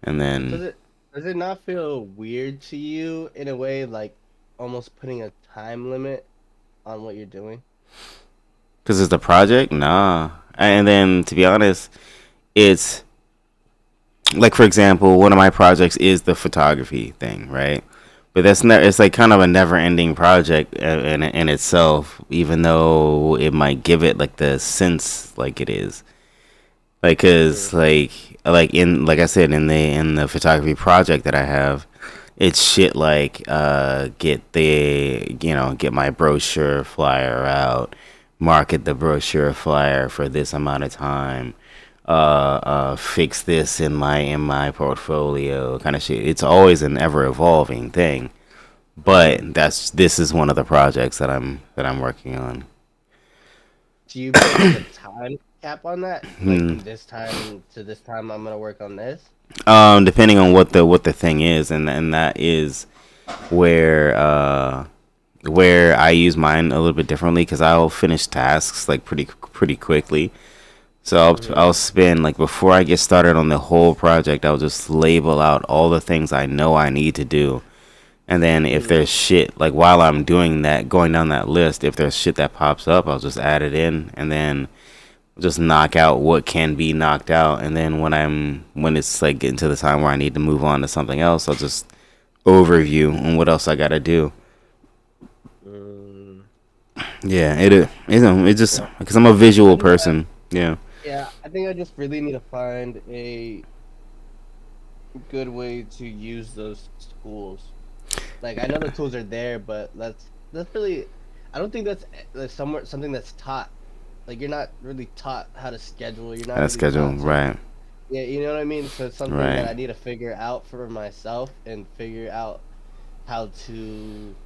and Does then it does it not feel weird to you in a way, like almost putting a time limit on what you're doing? because it's the project, nah. And then to be honest, it's like for example, one of my projects is the photography thing, right? But it's like kind of a never-ending project in itself, even though it might give it like the sense like it is. Like, Mm. cause like I said in the photography project that I have, it's shit like get my brochure flyer out, market the brochure flyer for this amount of time, fix this in my portfolio kind of shit. It's always an ever evolving thing, Mm. but this is one of the projects that I'm working on. Do you put like a time cap on that? Like Hmm. from this time to this time, I'm gonna work on this. Depending on what the thing is, and that is where where I use mine a little bit differently because I'll finish tasks like pretty quickly. So Hmm. I'll spend like before I get started on the whole project, I'll just label out all the things I know I need to do. And then if Mm. there's shit like while I'm doing that, going down that list, if there's shit that pops up, I'll just add it in and then just knock out what can be knocked out. And then when it's like getting to the time where I need to move on to something else, I'll just overview on what else I gotta do. Mm. Yeah, it just Yeah. because I'm a I visual think person. Yeah. I think I just really need to find a good way to use those tools. Like I know the tools are there, but that's really I don't think that's something that's taught. Like you're not really taught how to schedule. You're not That really schedule, taught to right, yeah, you know what I mean? So it's something that right, I need to figure out for myself and figure out how to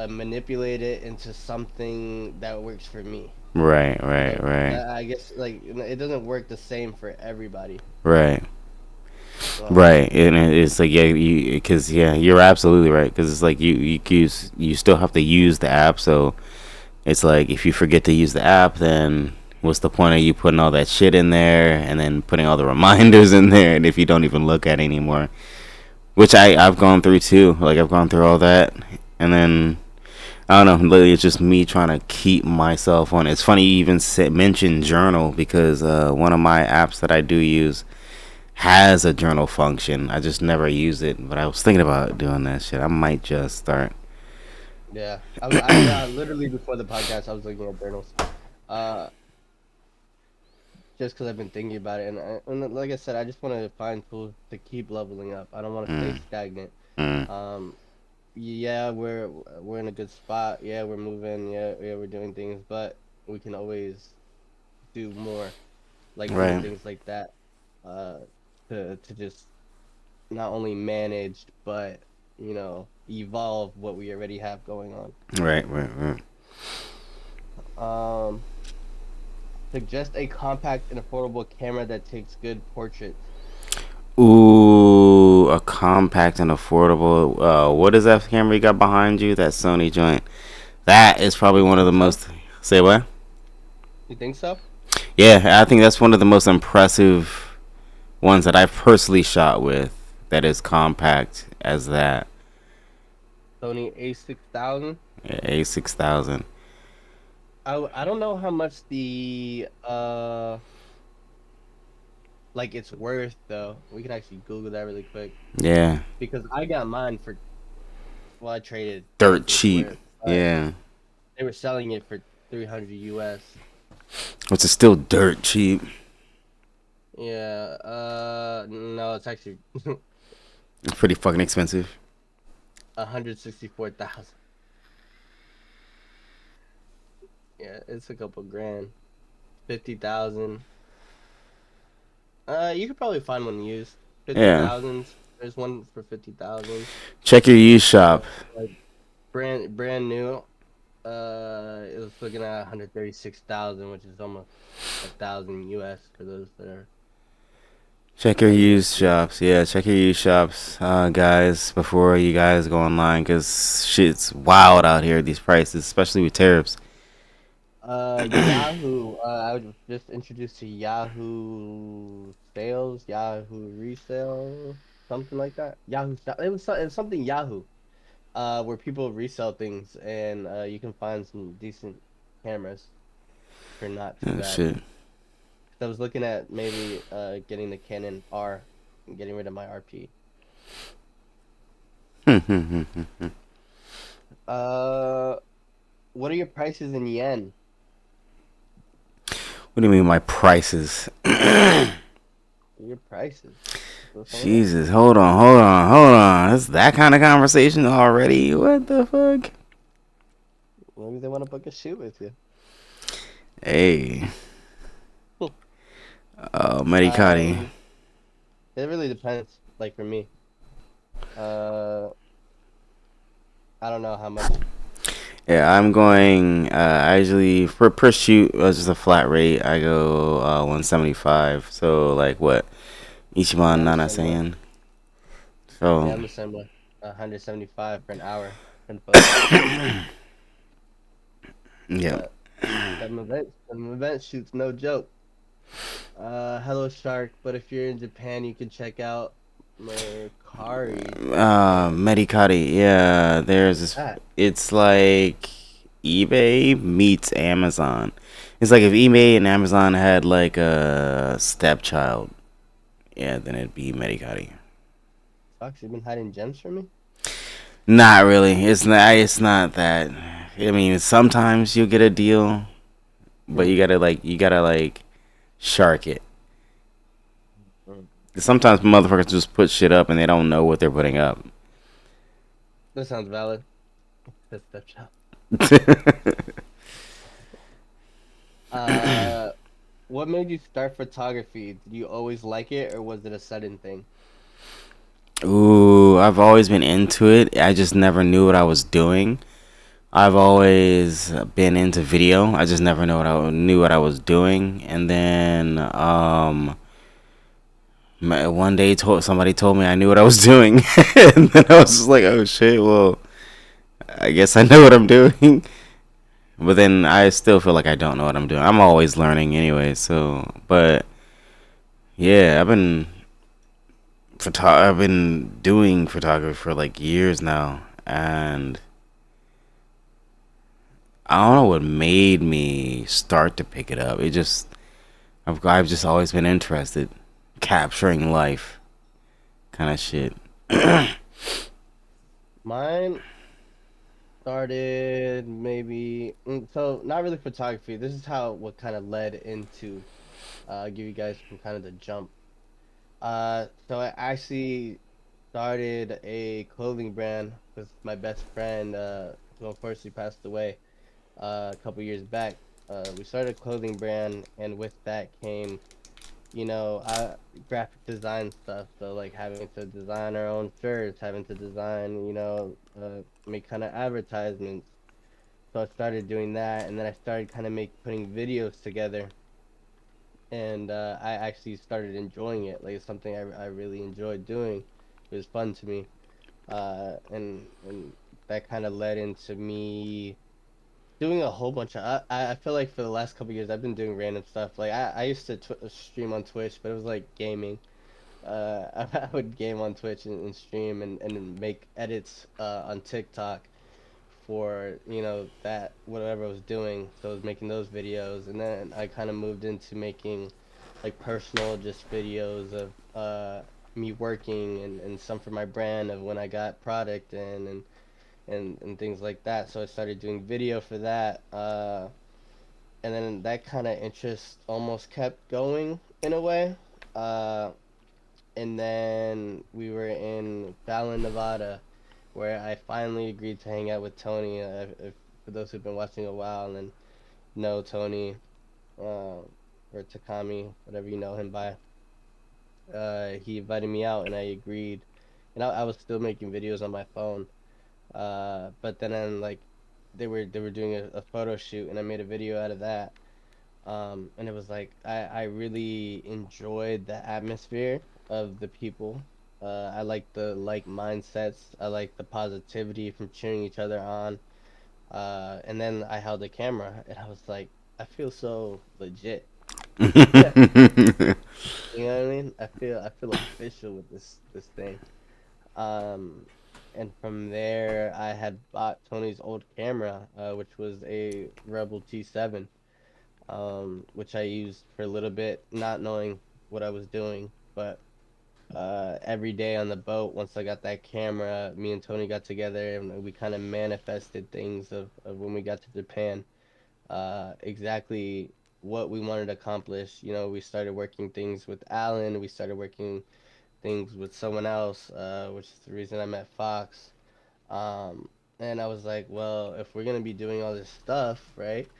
manipulate it into something that works for me. right, right, Like right, I guess like it doesn't work the same for everybody. right, So right. And it's like yeah, because yeah, you're absolutely right. Because it's like you still have to use the app. So it's like if you forget to use the app, then what's the point of you putting all that shit in there and then putting all the reminders in there? And if you don't even look at it anymore, which I've gone through too. Like I've gone through all that, and then I don't know. Literally, it's just me trying to keep myself on. It's funny you even mention journal because one of my apps that I do use has a journal function. I just never use it, but I was thinking about doing that shit. I might just start. yeah, I literally before the podcast I was looking at journals. Uh, just because I've been thinking about it, and like I said, I just want to find tools to keep leveling up. I don't want to stay Mm, stagnant. mm, Um, yeah, we're in a good spot. Yeah, we're moving. Yeah, yeah, we're doing things, but we can always do more. Like little right, things like that. Uh, to just not only manage, but evolve what we already have going on. right, right, right. Um, suggest a compact and affordable camera that takes good portraits. Ooh, a compact and affordable. What is that camera you got behind you? That Sony joint. That is probably You one of think the so? most. Say what? You think so? Yeah, I think that's one of the most impressive ones that I've personally shot with. That is compact as that. Sony A6000. Yeah, A6000. I don't know how much the like it's worth though. We can actually Google that really quick Yeah, because I got mine for well, I traded dirt thinking it's cheap. worth, but Yeah, they were selling it for 300 US. which is still dirt cheap. Yeah, no, it's actually It's pretty fucking expensive. 164,000. Yeah, it's a couple grand. 50,000. You could probably find one used. Fifty Yeah, thousand. There's one for 50,000. check your used shop. Like brand new. It was looking at 136,000, which is almost 1,000 US for those that are Check your familiar with used the. shops. Yeah, check your used shops, guys, before you guys go online, cause shit's wild out here. These prices, especially with tariffs. Yahoo. I was just introduced to Yahoo sales, Yahoo resale, something like that. It was something Yahoo. Where people resell things and you can find some decent cameras for not too Oh bad. shit. 'Cause I was looking at maybe getting the Canon R and getting rid of my RP. What Uh, what are your prices in yen? do you mean my prices? Your prices. What's going on? Jesus, hold on. That's that kind of conversation already. What the fuck? Maybe they want to book a shoot with you. Hey, Medicati. Um, it really depends. Like for me, uh, I don't know how much. Yeah, I'm going. I usually for per shoot, just a flat rate. I go 175. So like what? Yeah, Ichiban I'm the Nana same way. saying. Yeah, So I'm the same way. 175 for an hour in photos. yeah. But some event shoots, no joke. Hello Shark, but if you're in Japan, you can check out Mercari. Medicati. Yeah, there's What's this. that? It's like eBay meets Amazon. It's like if eBay and Amazon had like a stepchild. Yeah, then it'd be Medicati. Fox, you've been hiding gems from me? Not really. It's not. It's not that. I mean, sometimes you get a deal, but Mm, you gotta like shark it. mm. Sometimes motherfuckers just put shit up and they don't know what they're putting up. That sounds valid. That's stepchild. Uh, what made you start photography? Did you always like it, or was it a sudden thing? Ooh, I've always been into it. I just never knew what I was doing. I've always been into video. I just never know what I knew what I was doing. And then one day somebody told me I knew what I was doing, and then I was just like, oh shit. Well, I guess I know what I'm doing. But then I still feel like I don't know what I'm doing. I'm always learning anyway. So, but yeah, I've been doing photography for like years now, and I don't know what made me start to pick it up. I've just always been interested, capturing life, kind of shit. Mine started maybe so not really photography. This is how what kind of led into give you guys from kind of the jump. So I actually started a clothing brand with my best friend, who unfortunately passed away a couple years back. We started a clothing brand, and with that came, graphic design stuff. So like having to design our own shirts, having to design, make kind of advertisements. So I started doing that, and then I started kind of putting videos together, and I actually started enjoying it. Like it's something I really enjoyed doing. It was fun to me. And that kind of led into me doing a whole bunch of. I feel like for the last couple years I've been doing random stuff. Like I used to stream on Twitch, but it was like gaming. I would game on Twitch and stream and make edits on TikTok for that whatever I was doing. So I was making those videos, and then I kind of moved into making like personal just videos of me working and some for my brand of when I got product in and things like that. So I started doing video for that. And then that kind of interest almost kept going in a way. Uh, and then we were in Fallon, Nevada, where I finally agreed to hang out with Tony. For those who've been watching a while and know Tony, or Takami, whatever you know him by, he invited me out and I agreed. And I was still making videos on my phone. But then like they were doing a photo shoot and I made a video out of that. And it was like I really enjoyed the atmosphere of the people. I like the like mindsets. I like the positivity from cheering each other on. And then I held the camera and I was like, I feel so legit. You know what I mean? I feel official with this thing. Um, and from there, I had bought Tony's old camera, which was a Rebel T7, which I used for a little bit, not knowing what I was doing. But every day on the boat, once I got that camera, me and Tony got together and we kind of manifested things of when we got to Japan, exactly what we wanted to accomplish. We started working things with Alan, we started working things with someone else, which is the reason I met Fox. And I was like, well, if we're gonna be doing all this stuff, right?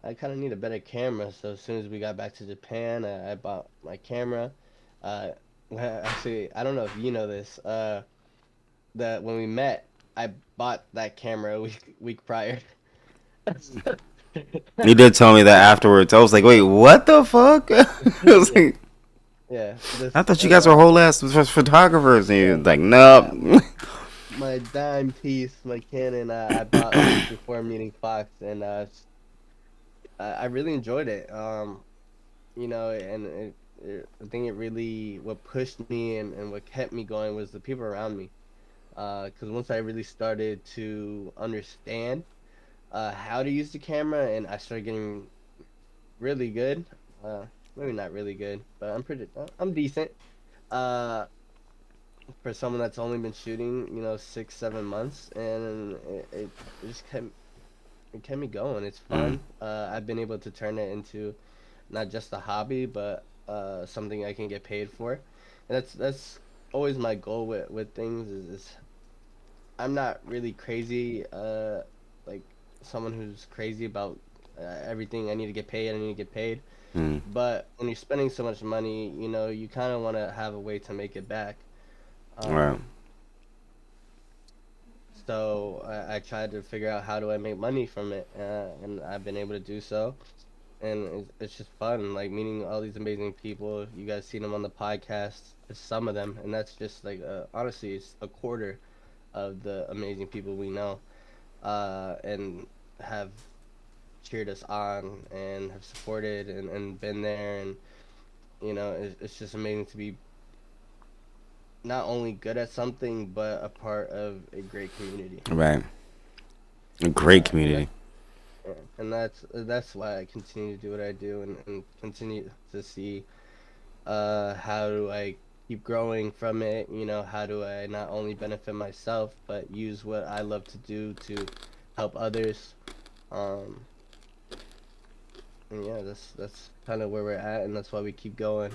I kind of need a better camera. So as soon as we got back to Japan, I bought my camera. Uh, actually, I don't know if you know this. That when we met, I bought that camera a week prior. You did tell me that afterwards. I was like, wait, what the fuck? I was Yeah, like, yeah. I This thought you guys were whole ass photographers. And you're yeah, like, yeah. nope. My dime piece, my Canon, I bought a week before meeting Fox, and I really enjoyed it. And I think it really what pushed me and what kept me going was the people around me. Because once I really started to understand how to use the camera, and I started getting really good. Uh, Maybe not really good, but I'm decent. Uh, for someone that's only been shooting, 6, 7 months, and it just kept me going. It's Mm, fun. I've been able to turn it into not just a hobby, but something I can get paid for. And that's always my goal with things is I'm not really crazy, like someone who's crazy about everything. I need to get paid. I need to get paid. mm, But when you're spending so much money, you kind of want to have a way to make it back. right. Um, so I tried to figure out how do I make money from it, and I've been able to do so. And it's just fun, like meeting all these amazing people. You guys seen them on the podcast, just some of them, and that's just like honestly, it's a quarter of the amazing people we know, and have cheered us on and have supported and been there, and it's just amazing to be not only good at something but a part of a great community. Right. A great And community. that's why I continue to do what I do and continue to see how do I keep growing from it? How do I not only benefit myself but use what I love to do to help others? Um, and yeah, that's kind of where we're at, and that's why we keep going.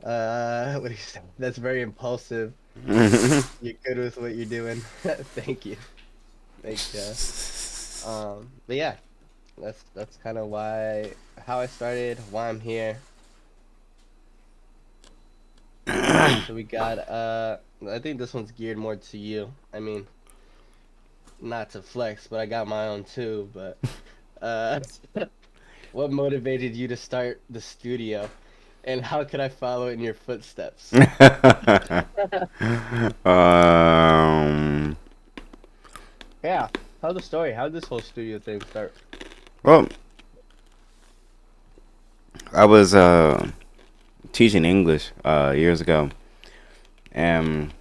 What do you say? That's very impulsive. You're good with what you're doing. Thank you. Thanks, yeah. But yeah, that's kind of why how I started, why I'm here. So we got I think this one's geared more to you. I mean, not to flex, but I got my own too, but uh what motivated you to start the studio? And how could I follow in your footsteps? um. Yeah. Tell the story. How did this whole studio thing start? Well, I was teaching English years ago, and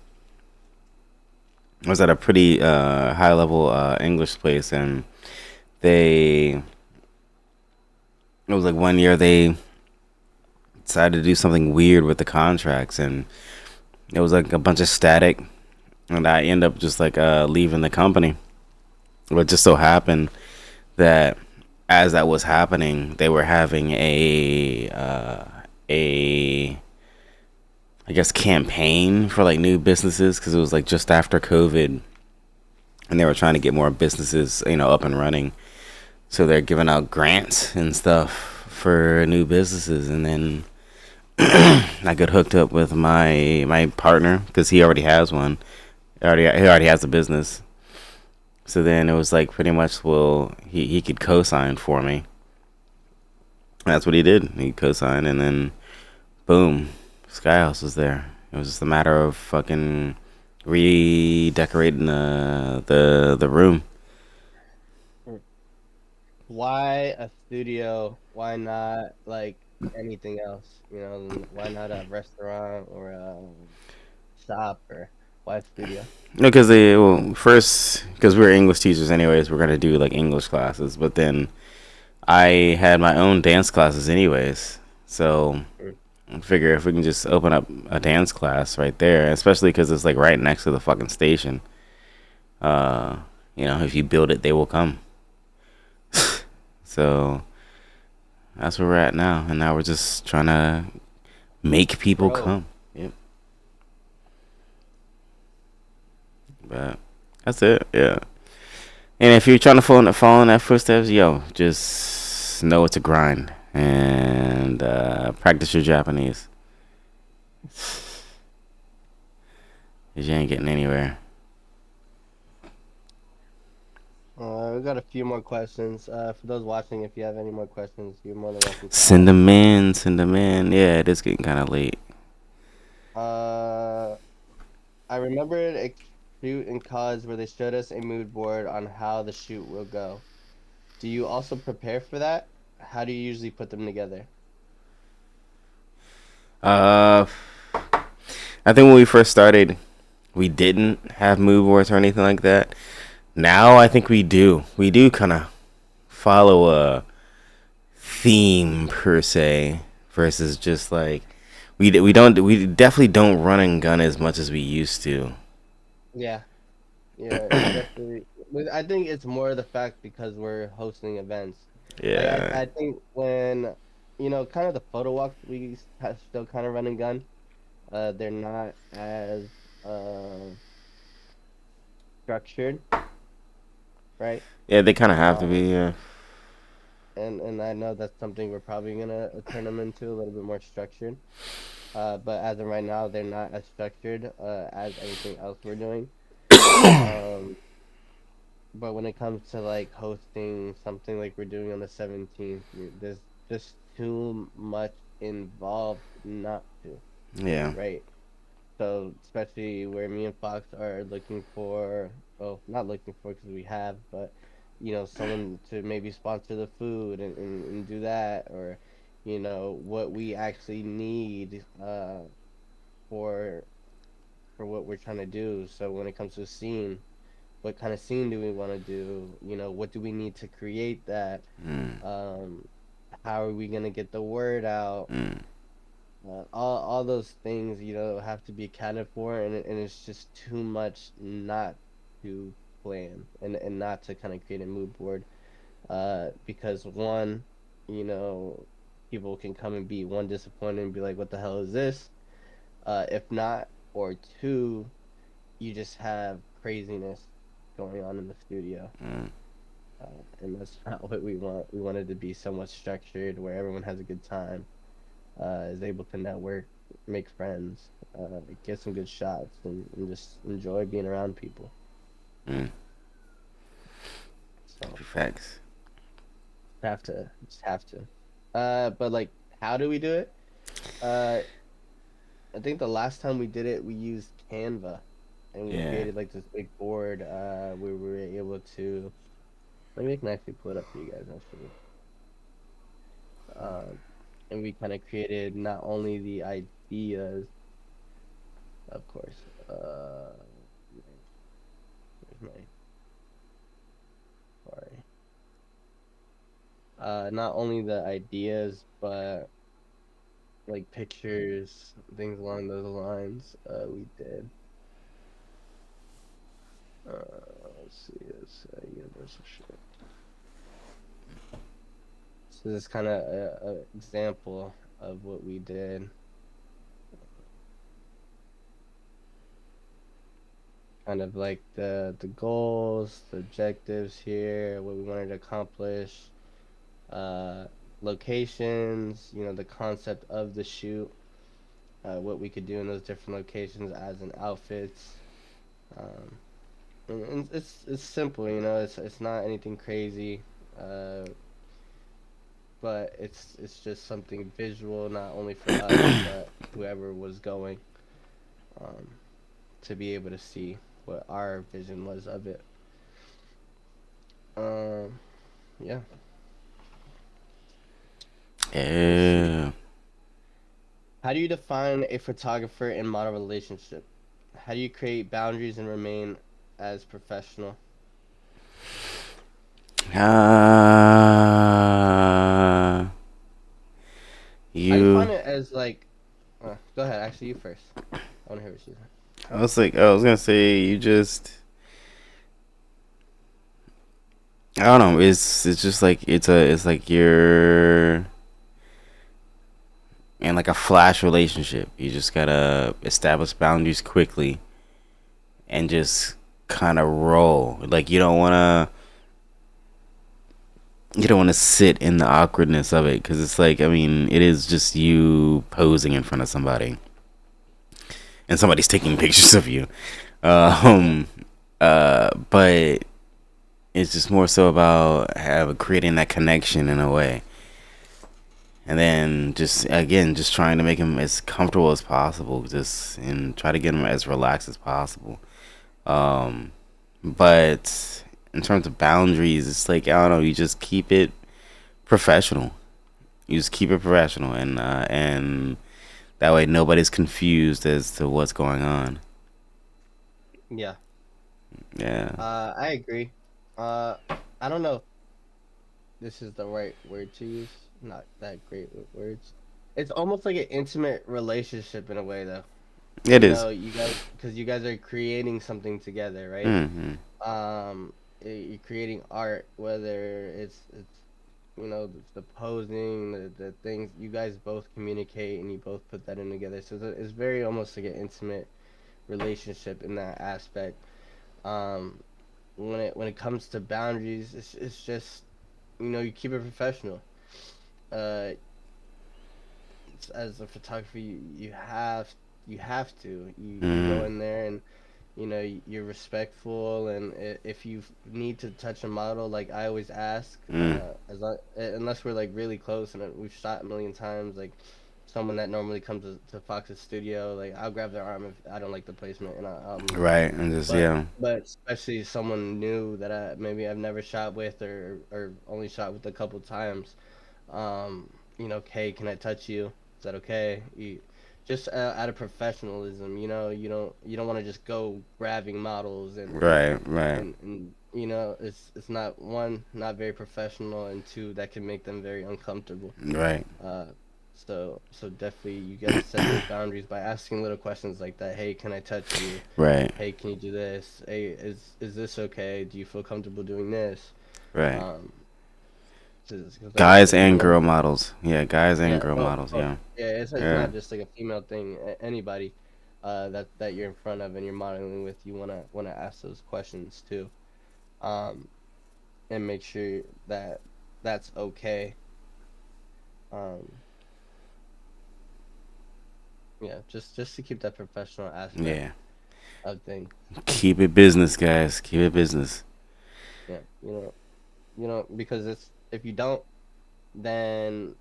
I was at a pretty high level English place, and they it was like one year they decided to do something weird with the contracts, and it was like a bunch of static, and I end up just like leaving the company. It just so happened that as that was happening, they were having a I guess campaign for like new businesses because it was like just after COVID, and they were trying to get more businesses up and running. So they're giving out grants and stuff for new businesses, and then I got hooked up with my partner because he already has one. He already has a business. So then it was like pretty much, well, he could co-sign for me. That's what he did. He co-signed, and then boom, Sky House was there. It was just a matter of fucking redecorating the room. Why a studio? Why not like anything else? Why not a restaurant or a shop or why a studio? No, because they well, first because we were English teachers anyways, we're gonna do like English classes, but then I had my own dance classes anyways, so Mm. I figure if we can just open up a dance class right there, especially because it's like right next to the fucking station. Uh, if you build it, they will come. So that's where we're at now, and now we're just trying to make people Bro, come. Yep. But that's it. Yeah. And if you're trying to follow in that footsteps, yo, just know it's a grind and practice your Japanese. 'Cause you ain't getting anywhere. we got a few more questions. For those watching, if you have any more questions, you're more than welcome to Send ask. them in. Send them in. Yeah, it is getting kind of late. Uh, I remembered a shoot in college where they showed us a mood board on how the shoot will go. Do you also prepare for that? How do you usually put them together? Uh, I think when we first started, we didn't have mood boards or anything like that. Now I think we do. We do kind of follow a theme per se versus just like we definitely don't run and gun as much as we used to. Yeah, yeah, it's definitely. I think it's more the fact because we're hosting events. Like Yeah. I think when kind of the photo walks we have still kind of run and gun. They're not as uh structured, right? Yeah, they kind of have to be. Um, Yeah. and I know that's something we're probably gonna turn them into a little bit more structured. But as of right now, they're not as structured as anything else we're doing. Um, but when it comes to like hosting something like we're doing on the 17th, there's just too much involved not to, Yeah. right? So especially where me and Fox are looking for, well, not looking for because we have, but someone to maybe sponsor the food and do that, or what we actually need for for what we're trying to do. So when it comes to a scene, what kind of scene do we want to do? What do we need to create that? Mm, Um, how are we gonna get the word out? mm, All those things, have to be accounted for, and it's just too much not to plan and not to kind of create a mood board. Because one, you know, people can come and be one disappointed and be like, "What the hell is this?" If not, or two, you just have craziness going on in the studio. mm, And that's not what we want. We want it to be somewhat structured where everyone has a good time, is able to network, make friends, get some good shots, and just enjoy being around people. mm. So Facts. just have to. But like, how do we do it? Uh, I think the last time we did it, we used Canva, and we Yeah. created like this big board. Where we were able to. Maybe I can actually pull it up for you guys actually. Um, and we kind of created not only the ideas, of course. Where's my sorry. Not only the ideas, but like pictures, things along those lines. We did. Let's see, it's universal ship. So this kind of a example of what we did. Kind of like the goals, the objectives here, what we wanted to accomplish, uh, locations, the concept of the shoot, what we could do in those different locations as in outfits. Um, and it's simple, it's not anything crazy, uh, but it's just something visual, not only for us, but whoever was going, um, to be able to see what our vision was of it. Um, yeah. Let's see. Yeah. How do you define a photographer and model relationship? How do you create boundaries and remain as professional? Uh, I define you. it as like, go ahead. Actually, you first. I want to hear what you say. I was gonna say you just. I don't know. It's just like it's like you're in like a flash relationship. You just gotta establish boundaries quickly and just kind of roll. Like you don't want to sit in the awkwardness of it because it's like, I mean, it is just you posing in front of somebody and somebody's taking pictures of you. Yeah, Um, but it's just more so about creating that connection in a way, and then just again, just trying to make him as comfortable as possible, just and try to get him as relaxed as possible. Um, but in terms of boundaries, it's like, I don't know, you just keep it professional. You just keep it professional, and that way nobody's confused as to what's going on. yeah. Yeah, I agree. Uh, I don't know if this is the right word to use. Not that great with words. It's almost like an intimate relationship in a way, though. it is. You guys, because you guys are creating something together, right? Hmm. You're creating art, whether it's the posing, the things you guys both communicate and you both put that in together. So it's very almost like an intimate relationship in that aspect. Um, when it comes to boundaries, it's just you keep it professional. Uh, as a photographer, you have to you go Hmm. in there and you're respectful, and if you need to touch a model, like I always ask, Mm. unless we're like really close and we've shot a million times, like someone that normally comes to Fox's studio, like I'll grab their arm if I don't like the placement, and I'll move on. Right, and just but yeah, but especially someone new that maybe I've never shot with, or only shot with a couple times, hey, can I touch you? Is that okay? Just out of professionalism, you don't want to just go grabbing models, and right, right, it's not, one, not very professional, and two, that can make them very uncomfortable. right, Uh, so definitely you got to set those boundaries by asking little questions like that. Hey, can I touch you? right, Hey, can you do this? Hey, is this okay? Do you feel comfortable doing this? right. Um, because like I Guys said, and girl models. Yeah, guys and yeah, girl both, models. both. Yeah, Yeah, it's yeah, not just like a female thing. Anybody, that you're in front of and you're modeling with, you wanna ask those questions too, um, and make sure that that's okay. Um, yeah, just to keep that professional aspect yeah. of things. Keep it business, guys. Keep it business. Yeah, because it's if you don't, then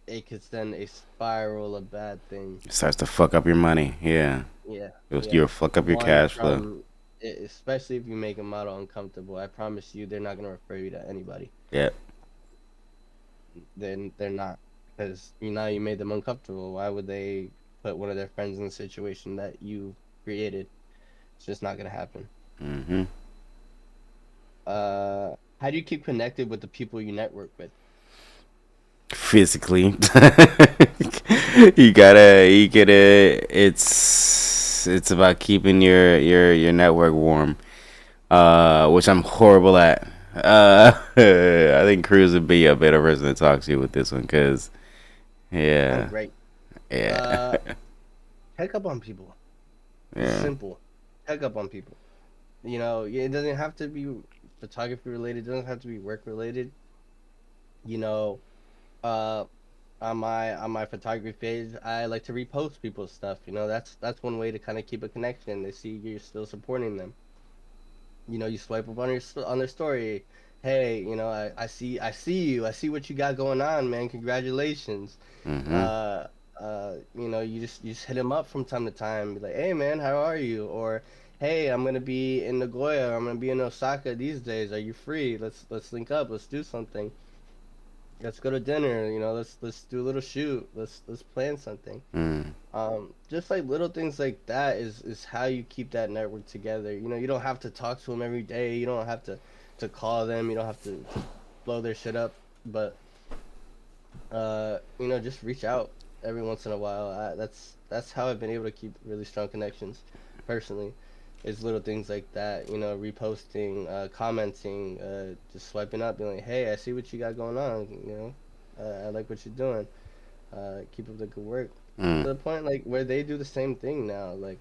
it could send a spiral of bad things. It starts to fuck up your money. Yeah, Yeah, you'll yeah. fuck up your One cash flow. from, especially if you make a model uncomfortable. I promise you, they're not gonna refer you to anybody. Yeah. Then they're not, because you made them uncomfortable. Why would they put one of their friends in a situation that you created? It's just not gonna happen. Mm-hmm. How do you keep connected with the people you network with? Physically, you gotta. It's about keeping your network warm. Which I'm horrible at. I think Cruz would be a better person to talk to with this one, cause I'm yeah, great. yeah, Uh, check up on people. It's yeah. simple. Check up on people. It doesn't have to be photography related. It doesn't have to be work related. You know, uh, on my photography page, I like to repost people's stuff. That's one way to kind of keep a connection. They see you're still supporting them. You swipe up on their story. Hey, I see you. I see what you got going on, man. Congratulations. Mm-hmm. Uh, you just hit him up from time to time. Be like, hey, man, how are you? Or, hey, I'm gonna be in Nagoya. Or I'm gonna be in Osaka these days. Are you free? Let's link up. Let's do something. Let's go to dinner. Let's do a little shoot. Let's plan something. Mm. Just like little things like that is how you keep that network together. You don't have to talk to them every day. You don't have to call them. You don't have to blow their shit up. But just reach out every once in a while. That's how I've been able to keep really strong connections, personally. It's little things like that. Reposting, commenting, just swiping up, being like, hey, I see what you got going on. I like what you're doing. Keep up the good work. Mm. To the point like where they do the same thing now. Like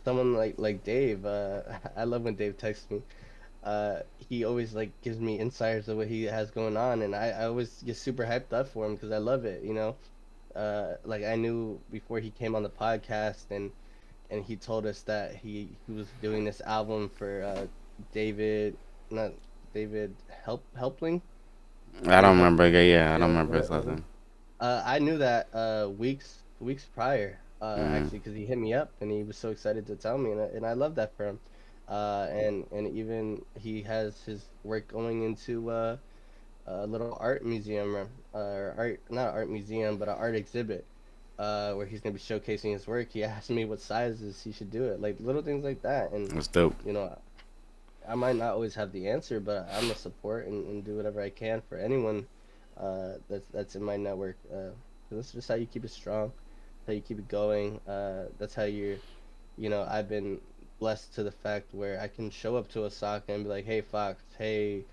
someone like Dave. I love when Dave texts me. He always like gives me insiders of what he has going on, and I always get super hyped up for him because I love it. Like I knew before he came on the podcast, and he told us that he was doing this album for David, not David Helpling. I David don't remember. Helpling. Yeah, I don't Yeah, remember his last name. I knew that weeks prior, Mm. actually, because he hit me up and he was so excited to tell me, and I love that for him. And even he has his work going into a little art museum, or art not art museum, but an art exhibit, where he's gonna be showcasing his work. He asked me what sizes he should do it, like little things like that, and That's dope. you know I might not always have the answer, but I'm a support and do whatever I can for anyone that's in my network. 'Cause that's just how you keep it strong, how you keep it going. That's how I've been blessed to the fact where I can show up to Osaka and be like, hey, Fox, hey,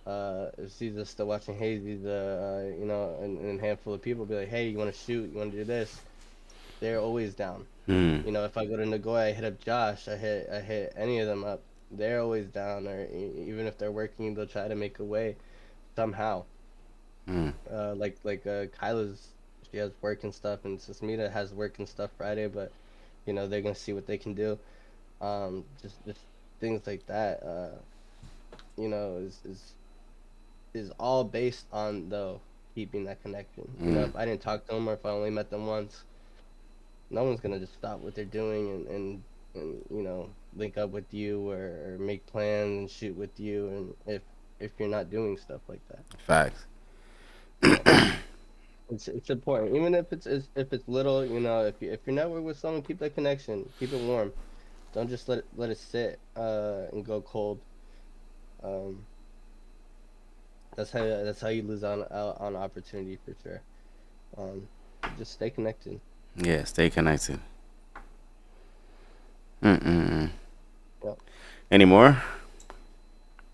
if Caesar's still watching Hazy, and a handful of people be like, hey, you want to shoot? You want to do this? They're always down. Mm. If I go to Nagoya, I hit up Josh. I hit any of them up. They're always down, or even if they're working, they'll try to make a way somehow. Mm. Kyla's, she has work and stuff, and Sasmita has work and stuff Friday, but they're gonna see what they can do. Just things like that. Is all based on though keeping that connection. Mm. If I didn't talk to them or if I only met them once, no one's gonna just stop what they're doing and link up with you or make plans and shoot with you, and if you're not doing stuff like that. Facts. Yeah, it's important, even if it's little. If you're network with someone, keep that connection, keep it warm. Don't just let it sit and go cold. um that's how you lose out on opportunity for sure. um just stay connected. Yeah, stay connected. Mm-mm. Yeah, Any more?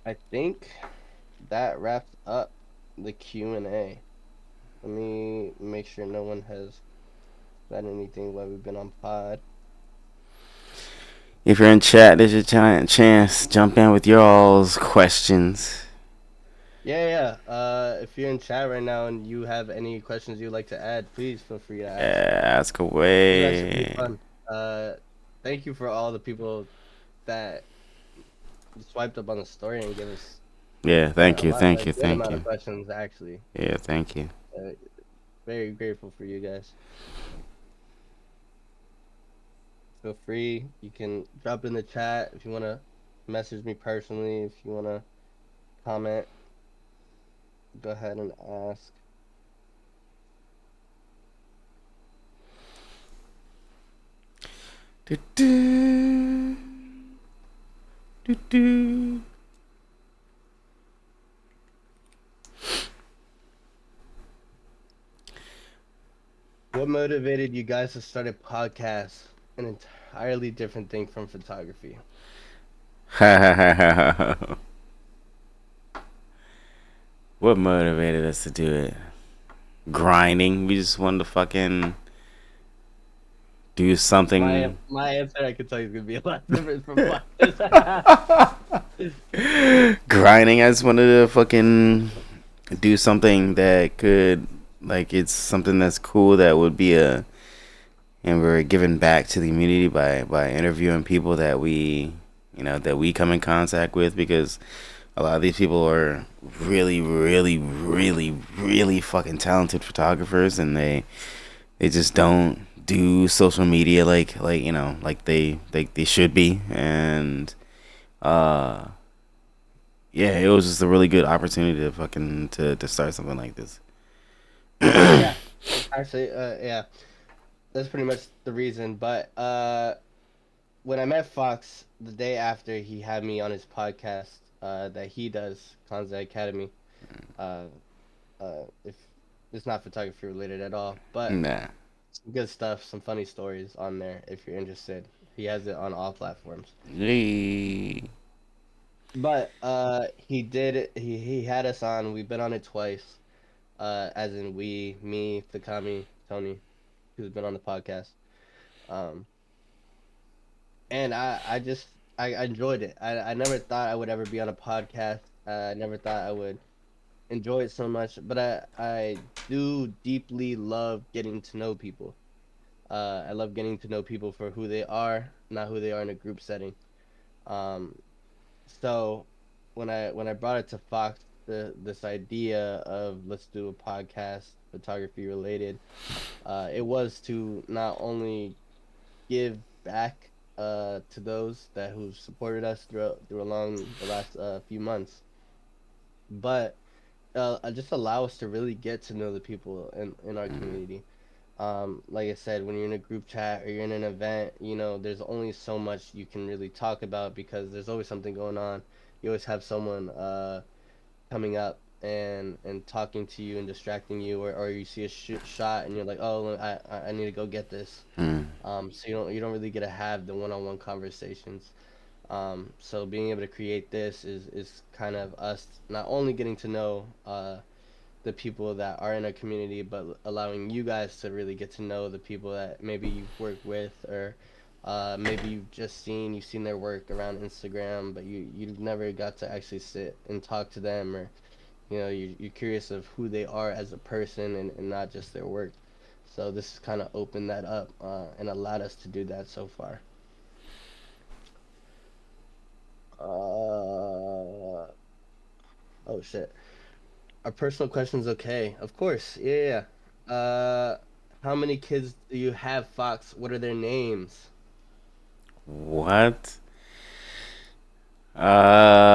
I think that wraps up the Q&A. Let me make sure no one has said anything while we've been on pod. If you're in chat, there's your giant chance. Jump in with your all's questions. Yeah, yeah. If you're in chat right now and you have any questions you'd like to add, please feel free to ask. Yeah, ask This is actually pretty away. fun. Thank you for all the people that swiped up on the story and give us Yeah, a thank you, lot, thank a you, good thank amount you. of questions actually. Yeah, thank you. Uh, Very grateful for you guys. Feel free. You can drop in the chat if you want to message me personally. If you want to comment, go ahead and ask. Do, do, do, do. What motivated you guys to start a podcast? An entirely different thing from photography. What motivated us to do it? Grinding. We just wanted to fucking do something. My answer, I could tell you, is gonna be a lot different from Fox's. Grinding. I just wanted to fucking do something that could, like, it's something that's cool that would be a, and we're giving back to the community by interviewing people that we, that we come in contact with, because a lot of these people are really, really, really, really fucking talented photographers, and they just don't do social media like they should be. And yeah, it was just a really good opportunity to fucking to start something like this. Yeah, actually, yeah, that's pretty much the reason. But when I met Fox the day after he had me on his podcast, that he does, Kanza Academy, uh, if it's not photography related at all, but Nah. some good stuff, some funny stories on there if you're interested. He has it on all platforms. Yay. But he had us on. We've been on it twice. As in we, me, Takami, Tony, who's been on the podcast. Um, and I enjoyed it. I never thought I would ever be on a podcast. I never thought I would enjoy it so much, but I do deeply love getting to know people. I love getting to know people for who they are, not who they are in a group setting. Um, so when I brought it to Fox, this idea of let's do a podcast photography related, it was to not only give back to those that who supported us through along the last few months, but just allow us to really get to know the people in our community. Like I said, when you're in a group chat or you're in an event, there's only so much you can really talk about because there's always something going on. You always have someone coming up and talking to you and distracting you, or you see a shot and you're like, oh, I need to go get this. Mm. So you don't really get to have the one-on-one conversations. So being able to create this is kind of us not only getting to know the people that are in our community, but allowing you guys to really get to know the people that maybe you've worked with, or maybe you've seen their work around Instagram, but you've never got to actually sit and talk to them, or you're curious of who they are as a person and not just their work. So this has kind of opened that up and allowed us to do that so far. Oh shit. Our personal questions, okay? Of course, yeah. How many kids do you have, Fox? What are their names? What? I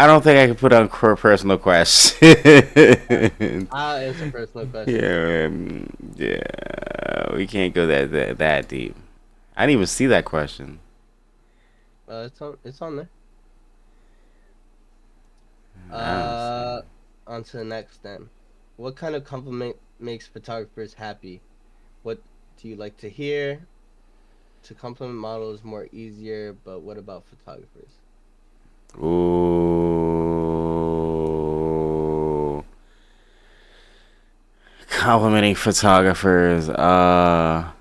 don't think I can put on personal questions. I'll answer personal questions. Yeah, yeah, we can't go that deep. I didn't even see that question. It's on there. I don't see it. Uh, on to the next then. What kind of compliment makes photographers happy? What do you like to hear? To compliment models is more easier, but what about photographers? Ooh, complimenting photographers. I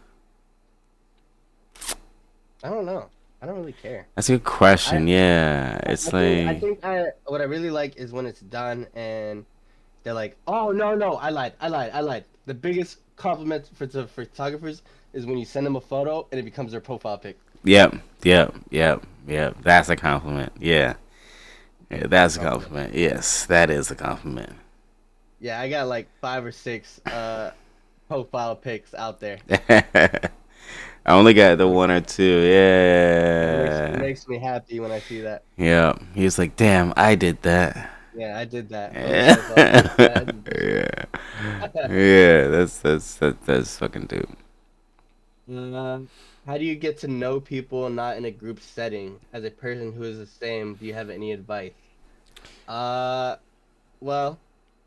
don't know. I don't really care. That's a good question. I Yeah, I it's think I like, think I what I really like is when it's done and they're like, "Oh no, I lied." The biggest compliment for photographers is when you send them a photo and it becomes their profile pic. yep, yep, yep, yep. That's a compliment. Yeah, yeah, That's a that's a compliment. compliment. Yes, that is a compliment. Yeah, I got like 5 or 6 profile pics out there. I only got the It one or two. it Yeah. makes me happy when I see that. Yeah. He was like, damn, I did that. Yeah, I did that. On the Yeah. profile pic. Yeah, I did Yeah. that. Yeah. That's fucking dope. Uh, how do you get to know people not in a group setting? As a person who is the same, do you have any advice? Uh, well,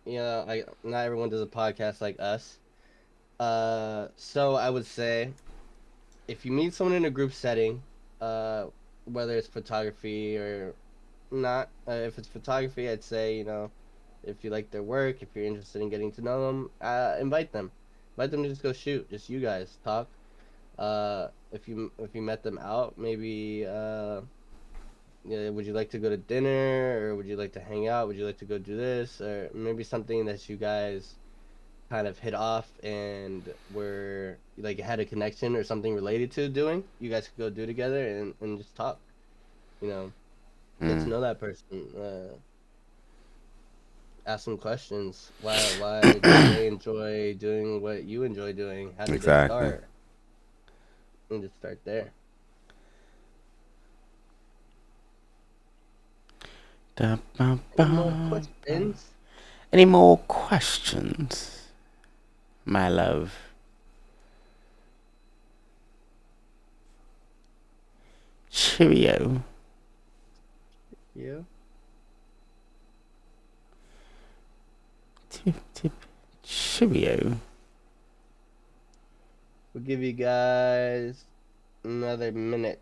I not everyone does a podcast like us. So I would say if you meet someone in a group setting, uh, whether it's photography or not, if it's photography, I'd say, if you like their work, if you're interested in getting to know them, invite them. Invite them to just go shoot. Just you guys talk. If you met them out, maybe yeah, would you like to go to dinner, or would you like to hang out? Would you like to go do this, or maybe something that you guys kind of hit off and were like had a connection or something related to doing? You guys could go do together and just talk. You know, get to Mm. know that person. Ask them questions. Why do they enjoy doing what you enjoy doing? How did it Exactly. start? And just start there. Da, ba, Any more ba, ba. questions? Any more questions, my love? Cheerio. Yeah. Tip, tip. Cheerio. We'll give you guys another minute.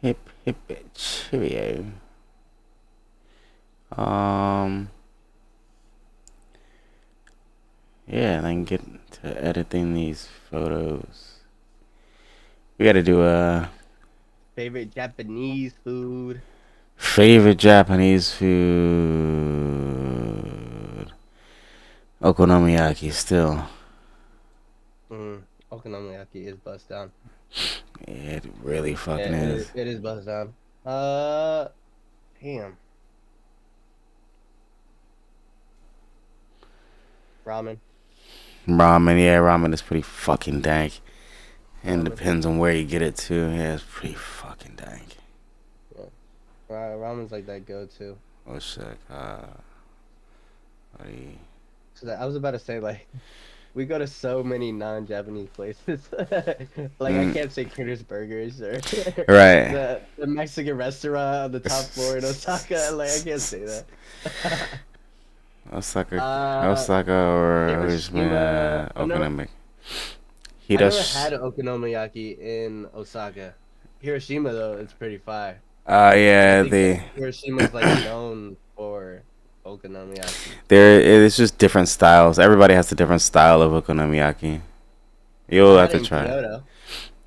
Hip, hip, cheerio. Um, yeah, then get to editing these photos. We gotta do a Favorite Japanese food? favorite Japanese food. Okonomiyaki still. Okonomiyaki is bust down. It really Yeah, fucking it is. is. It is bust down. Uh, Damn. Ramen. Ramen, yeah, ramen is pretty fucking dank. And Ramen. depends on where you get it to. Yeah, it's pretty fucking dank. Yeah. Ramen's like that go-to. Oh shit. What do you- So I was about to say like we go to so many non-Japanese places. Like I Mm, can't say Critters Burgers or right. the Mexican restaurant on the top floor in Osaka. Like I can't say that. Osaka, uh, Osaka or Hiroshima. Okonomiyaki. I never Hirosh. had an okonomiyaki in Osaka. Hiroshima though, it's pretty fire. I Yeah, think Hiroshima's like known for okonomiyaki. it's just different styles. Everybody has a different style of okonomiyaki. I You'll have had it to in try it. Kyoto.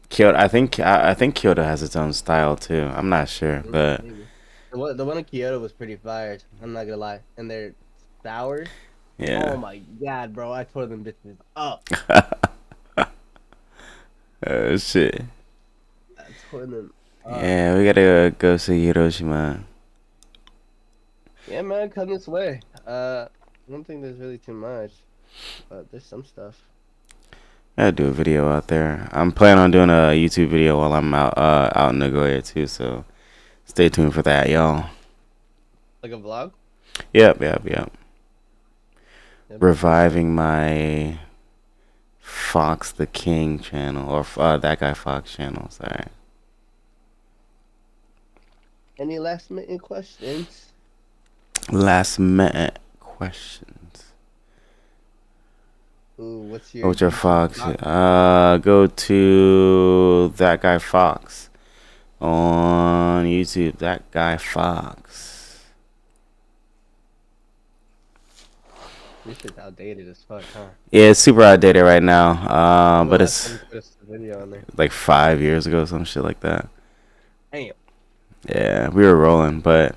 Kyoto, I think Kyoto has its own style too. I'm not sure, but Maybe. The one in Kyoto was pretty fire. I'm not gonna lie. And their sours, oh yeah. my god, bro, I tore them bitches up. Shit. I tore them up. Yeah, we gotta go see Hiroshima. Yeah, man, come this way. I don't think there's really too much, but there's some stuff. I gotta do a video out there. I'm planning on doing a YouTube video while I'm out in Nagoya too. So stay tuned for that, y'all. Like a vlog? Yep, yep, yep. That'd be pretty dope. Reviving my Fox the King channel or that guy Fox channel. Sorry. Any last minute questions? Last minute questions. Ooh, what's your What's your YouTube Fox? doc? Go to that guy Fox on YouTube. That guy Fox. This shit's outdated as fuck, huh? Yeah, it's super outdated right now. When the But last it's time you put a video on there? like 5 years ago, some shit like that. Damn. Yeah, we were rolling, but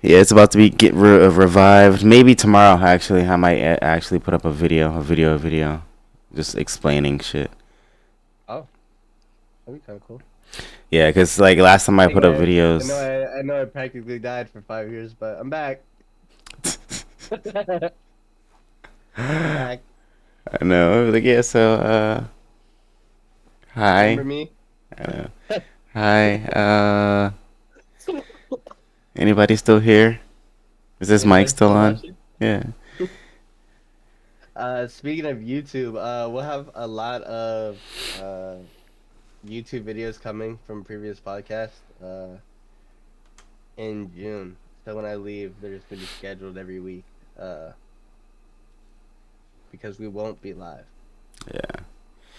yeah, it's about to be revived. Maybe tomorrow, actually, I might actually put up a video, just explaining shit. Oh, that'd be kind of cool. Yeah, cause like last time I put up Anyway, I know videos, I know I practically died for 5 years, but I'm back. Fact. I know. Like, yeah, so, Remember hi. me? I know. Hi. Anybody still here? Is this mic Anybody still still on? watching? Yeah. Speaking of YouTube, we'll have a lot of uh YouTube videos coming from previous podcasts in June. So when I leave, they're just gonna be scheduled every week. Because we won't be live, Yeah.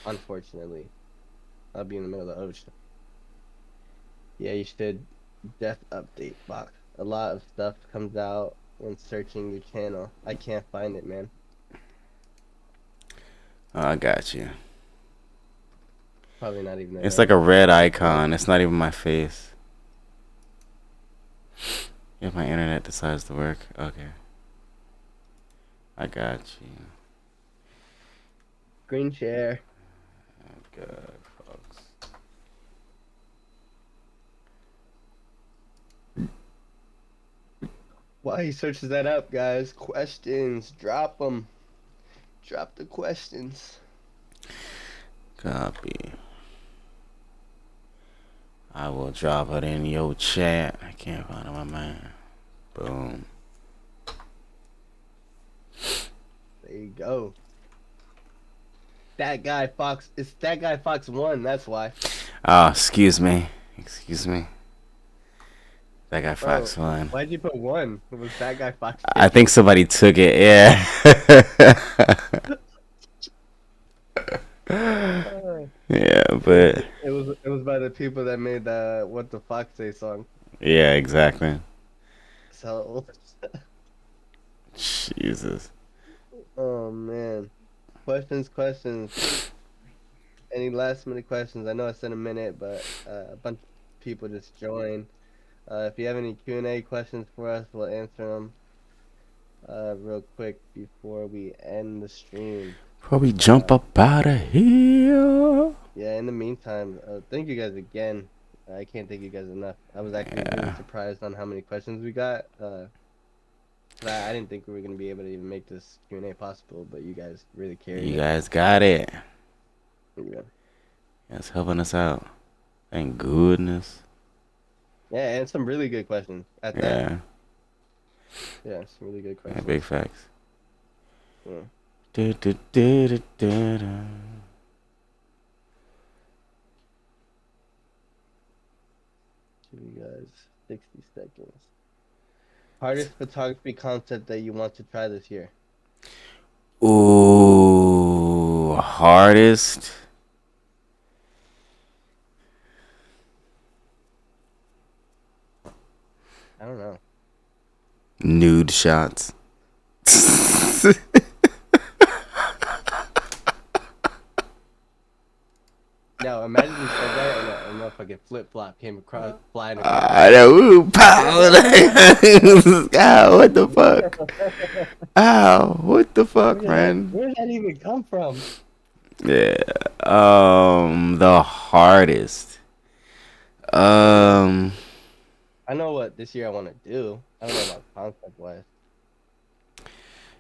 unfortunately. I'll be in the middle of the ocean. Yeah, you should death update box. A lot of stuff comes out when searching your channel. I can't find it, man. Oh, I got you. Probably not even the It's like right a red one. icon. It's not even my face. If my internet decides to work. Okay. I got you. Green share. Good, folks. Why he searches that up, guys? Questions. Drop them. Drop the questions. Copy. I will drop it in your chat. I can't find it, my man. Boom. There you go. That guy Fox. It's that guy Fox 1. That's why. Oh, excuse me. Excuse me. That guy Bro, Fox one. why'd you put 1? It was that guy Fox I 2. think somebody took it. Yeah. Yeah, but It was by the people that made the What the Fox Say song. yeah, exactly. So, Jesus. oh man. Questions. Any last minute questions? I know I said a minute, but a bunch of people just joined. If you have any Q&A questions for us, we'll answer them real quick before we end the stream. Probably jump up out of here. Yeah, in the meantime, thank you guys again. I can't thank you guys enough. I was actually really Yeah. surprised on how many questions we got. 'Cause I didn't think we were gonna be able to even make this Q&A possible, but you guys really carried You it. guys got it. Yeah, That's helping us out. Thank goodness. yeah, and some really good questions at that. Yeah. Yeah, some really good Yeah, questions. big facts. Yeah. Du, du, du, du, du, du. Give you guys 60 seconds. Hardest photography concept that you want to try this year? Ooh, hardest. I don't know. Nude shots. No, imagine you said that and a motherfucking flip flop came across, flying across the I room. know. Ooh, pow. Ow, what the fuck? Ow, what the fuck, man? Where did that even come from? Yeah. The hardest. Um, I know what this year I want to do. I don't know about concept wise.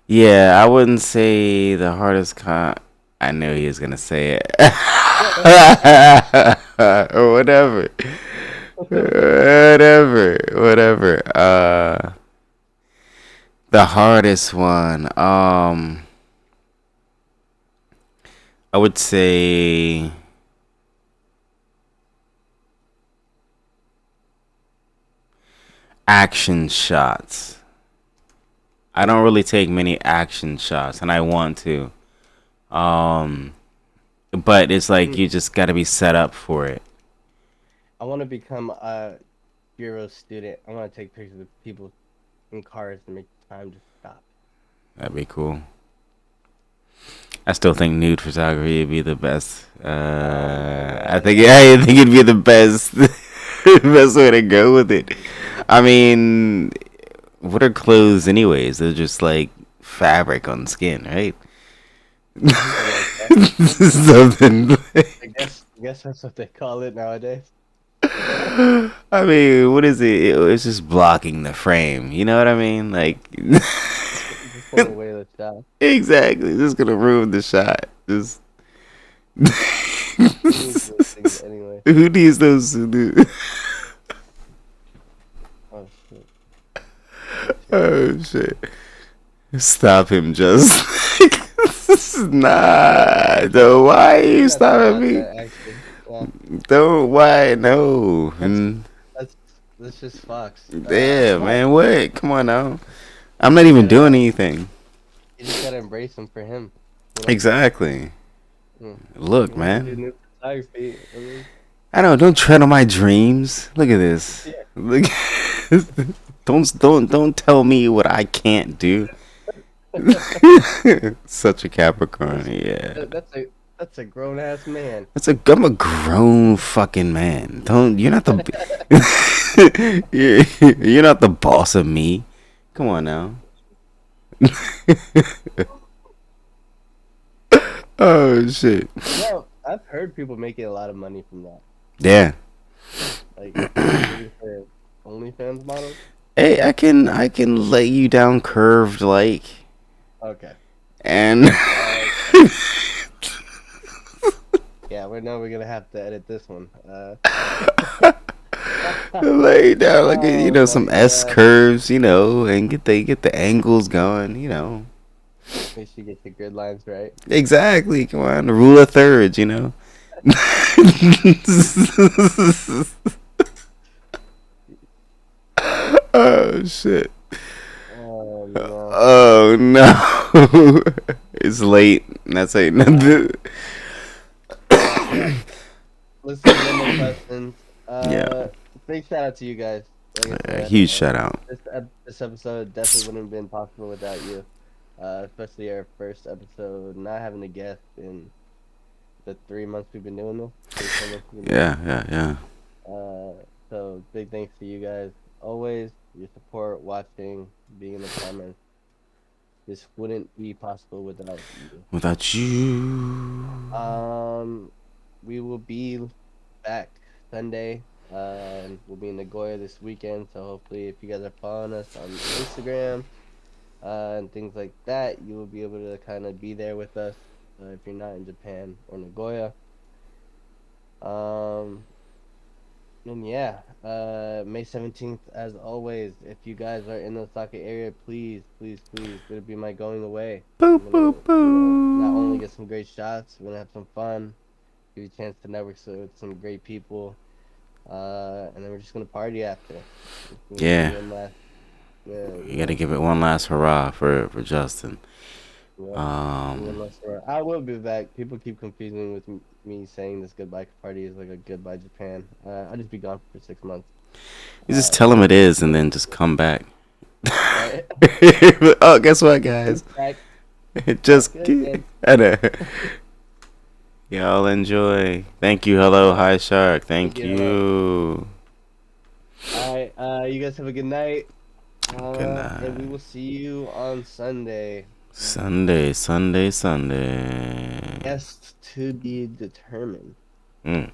yeah, I wouldn't say the hardest I knew he was gonna say it. Or whatever. Whatever. The hardest one. I would say action shots. I don't really take many action shots, and I want to. But it's like you just got to be set up for it. I want to become a bureau student. I want to take pictures of people in cars and make time to stop. That'd be cool. I still think nude photography would be the best. I think it'd be the best, best way to go with it. I mean, what are clothes anyways? They're just like fabric on skin, right? Something. I guess that's what they call it nowadays. I mean, what is it? It's just blocking the frame. You know what I mean? Like, pull away the shot. Exactly. This is gonna ruin the shot. Just Who needs those things anyway? who needs those? Oh shit. Oh shit! Stop him, just nah. Though, why are you Not thinking stopping about me? that actually. Yeah, Don't why no. that's And that's just Fox. yeah, But man, what? Come on now. I'm not you even doing gotta anything. you just gotta embrace him for him. You know. Exactly. Mm. Look, You want to do man. new photography? I mean, I know. Don't tread on my dreams. Look at this. yeah. Look. Don't tell me what I can't do. Such a Capricorn. That's Yeah. that's a grown ass man. I'm a grown fucking man. Don't you're not the you're not the boss of me. Come on now. Oh shit. No, I've heard people making a lot of money from that. Yeah. Like maybe for OnlyFans models. Hey, I can lay you down curved like Okay. and Okay. Yeah, we're gonna have to edit this one. lay down like Oh some my S god. curves, and get the angles going. Make sure you get the grid lines right. Exactly. Come on, the rule of thirds. Oh shit. Oh no. Oh no. It's late. That's ain't nothing. Yeah. Listen, no more questions. Yeah. Big shout out to you guys. Like I A said, huge shout out. this episode definitely wouldn't have been possible without you. Especially our first episode, not having a guest in the 3 months we've been doing this. 3 4 months we've been doing Yeah, yeah, yeah. this. So big thanks to you guys. Always your support, watching, being in the comments. This wouldn't be possible without you. Without you. We will be back Sunday. We'll be in Nagoya this weekend, so hopefully, if you guys are following us on Instagram and things like that, you will be able to kind of be there with us if you're not in Japan or Nagoya. Um, and yeah, May 17th, as always, if you guys are in the Osaka area, please, please, please, it'll be my going away. Boo, I'm boo, gonna, not only boo. get some great shots, we're gonna have some fun, give you a chance to network with some great people. And then we're just gonna party after. We're gonna do Yeah. one last, You gotta give it one last hurrah for Justin. yeah, one Um, last round. I will be back. People keep confusing with me saying this goodbye party is like a goodbye Japan. I'll just be gone for 6 months. you just tell him it is and then just come back. Right? Oh, guess what, guys? Back, Just good again. I know. Y'all enjoy. Thank you. Hello, hi shark. Thank Hello. you. All right. You guys have a good night. Good And we night. will see you on Sunday. Sunday, Sunday, Sunday. Guests to be determined. Mm.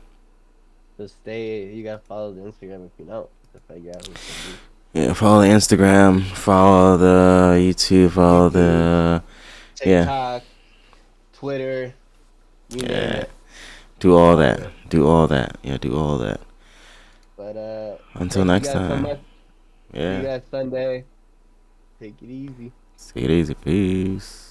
So stay. You gotta follow the Instagram if you know to figure out who's gonna be. Yeah, follow the Instagram, follow the YouTube, follow YouTube, the TikTok, Twitter, you name yeah. it. Do all Follow that. it. Do all that. Yeah, do all that. But Until thank you next guys so time. much. See you Yeah. guys Sunday. Take it easy. Take it easy. Peace.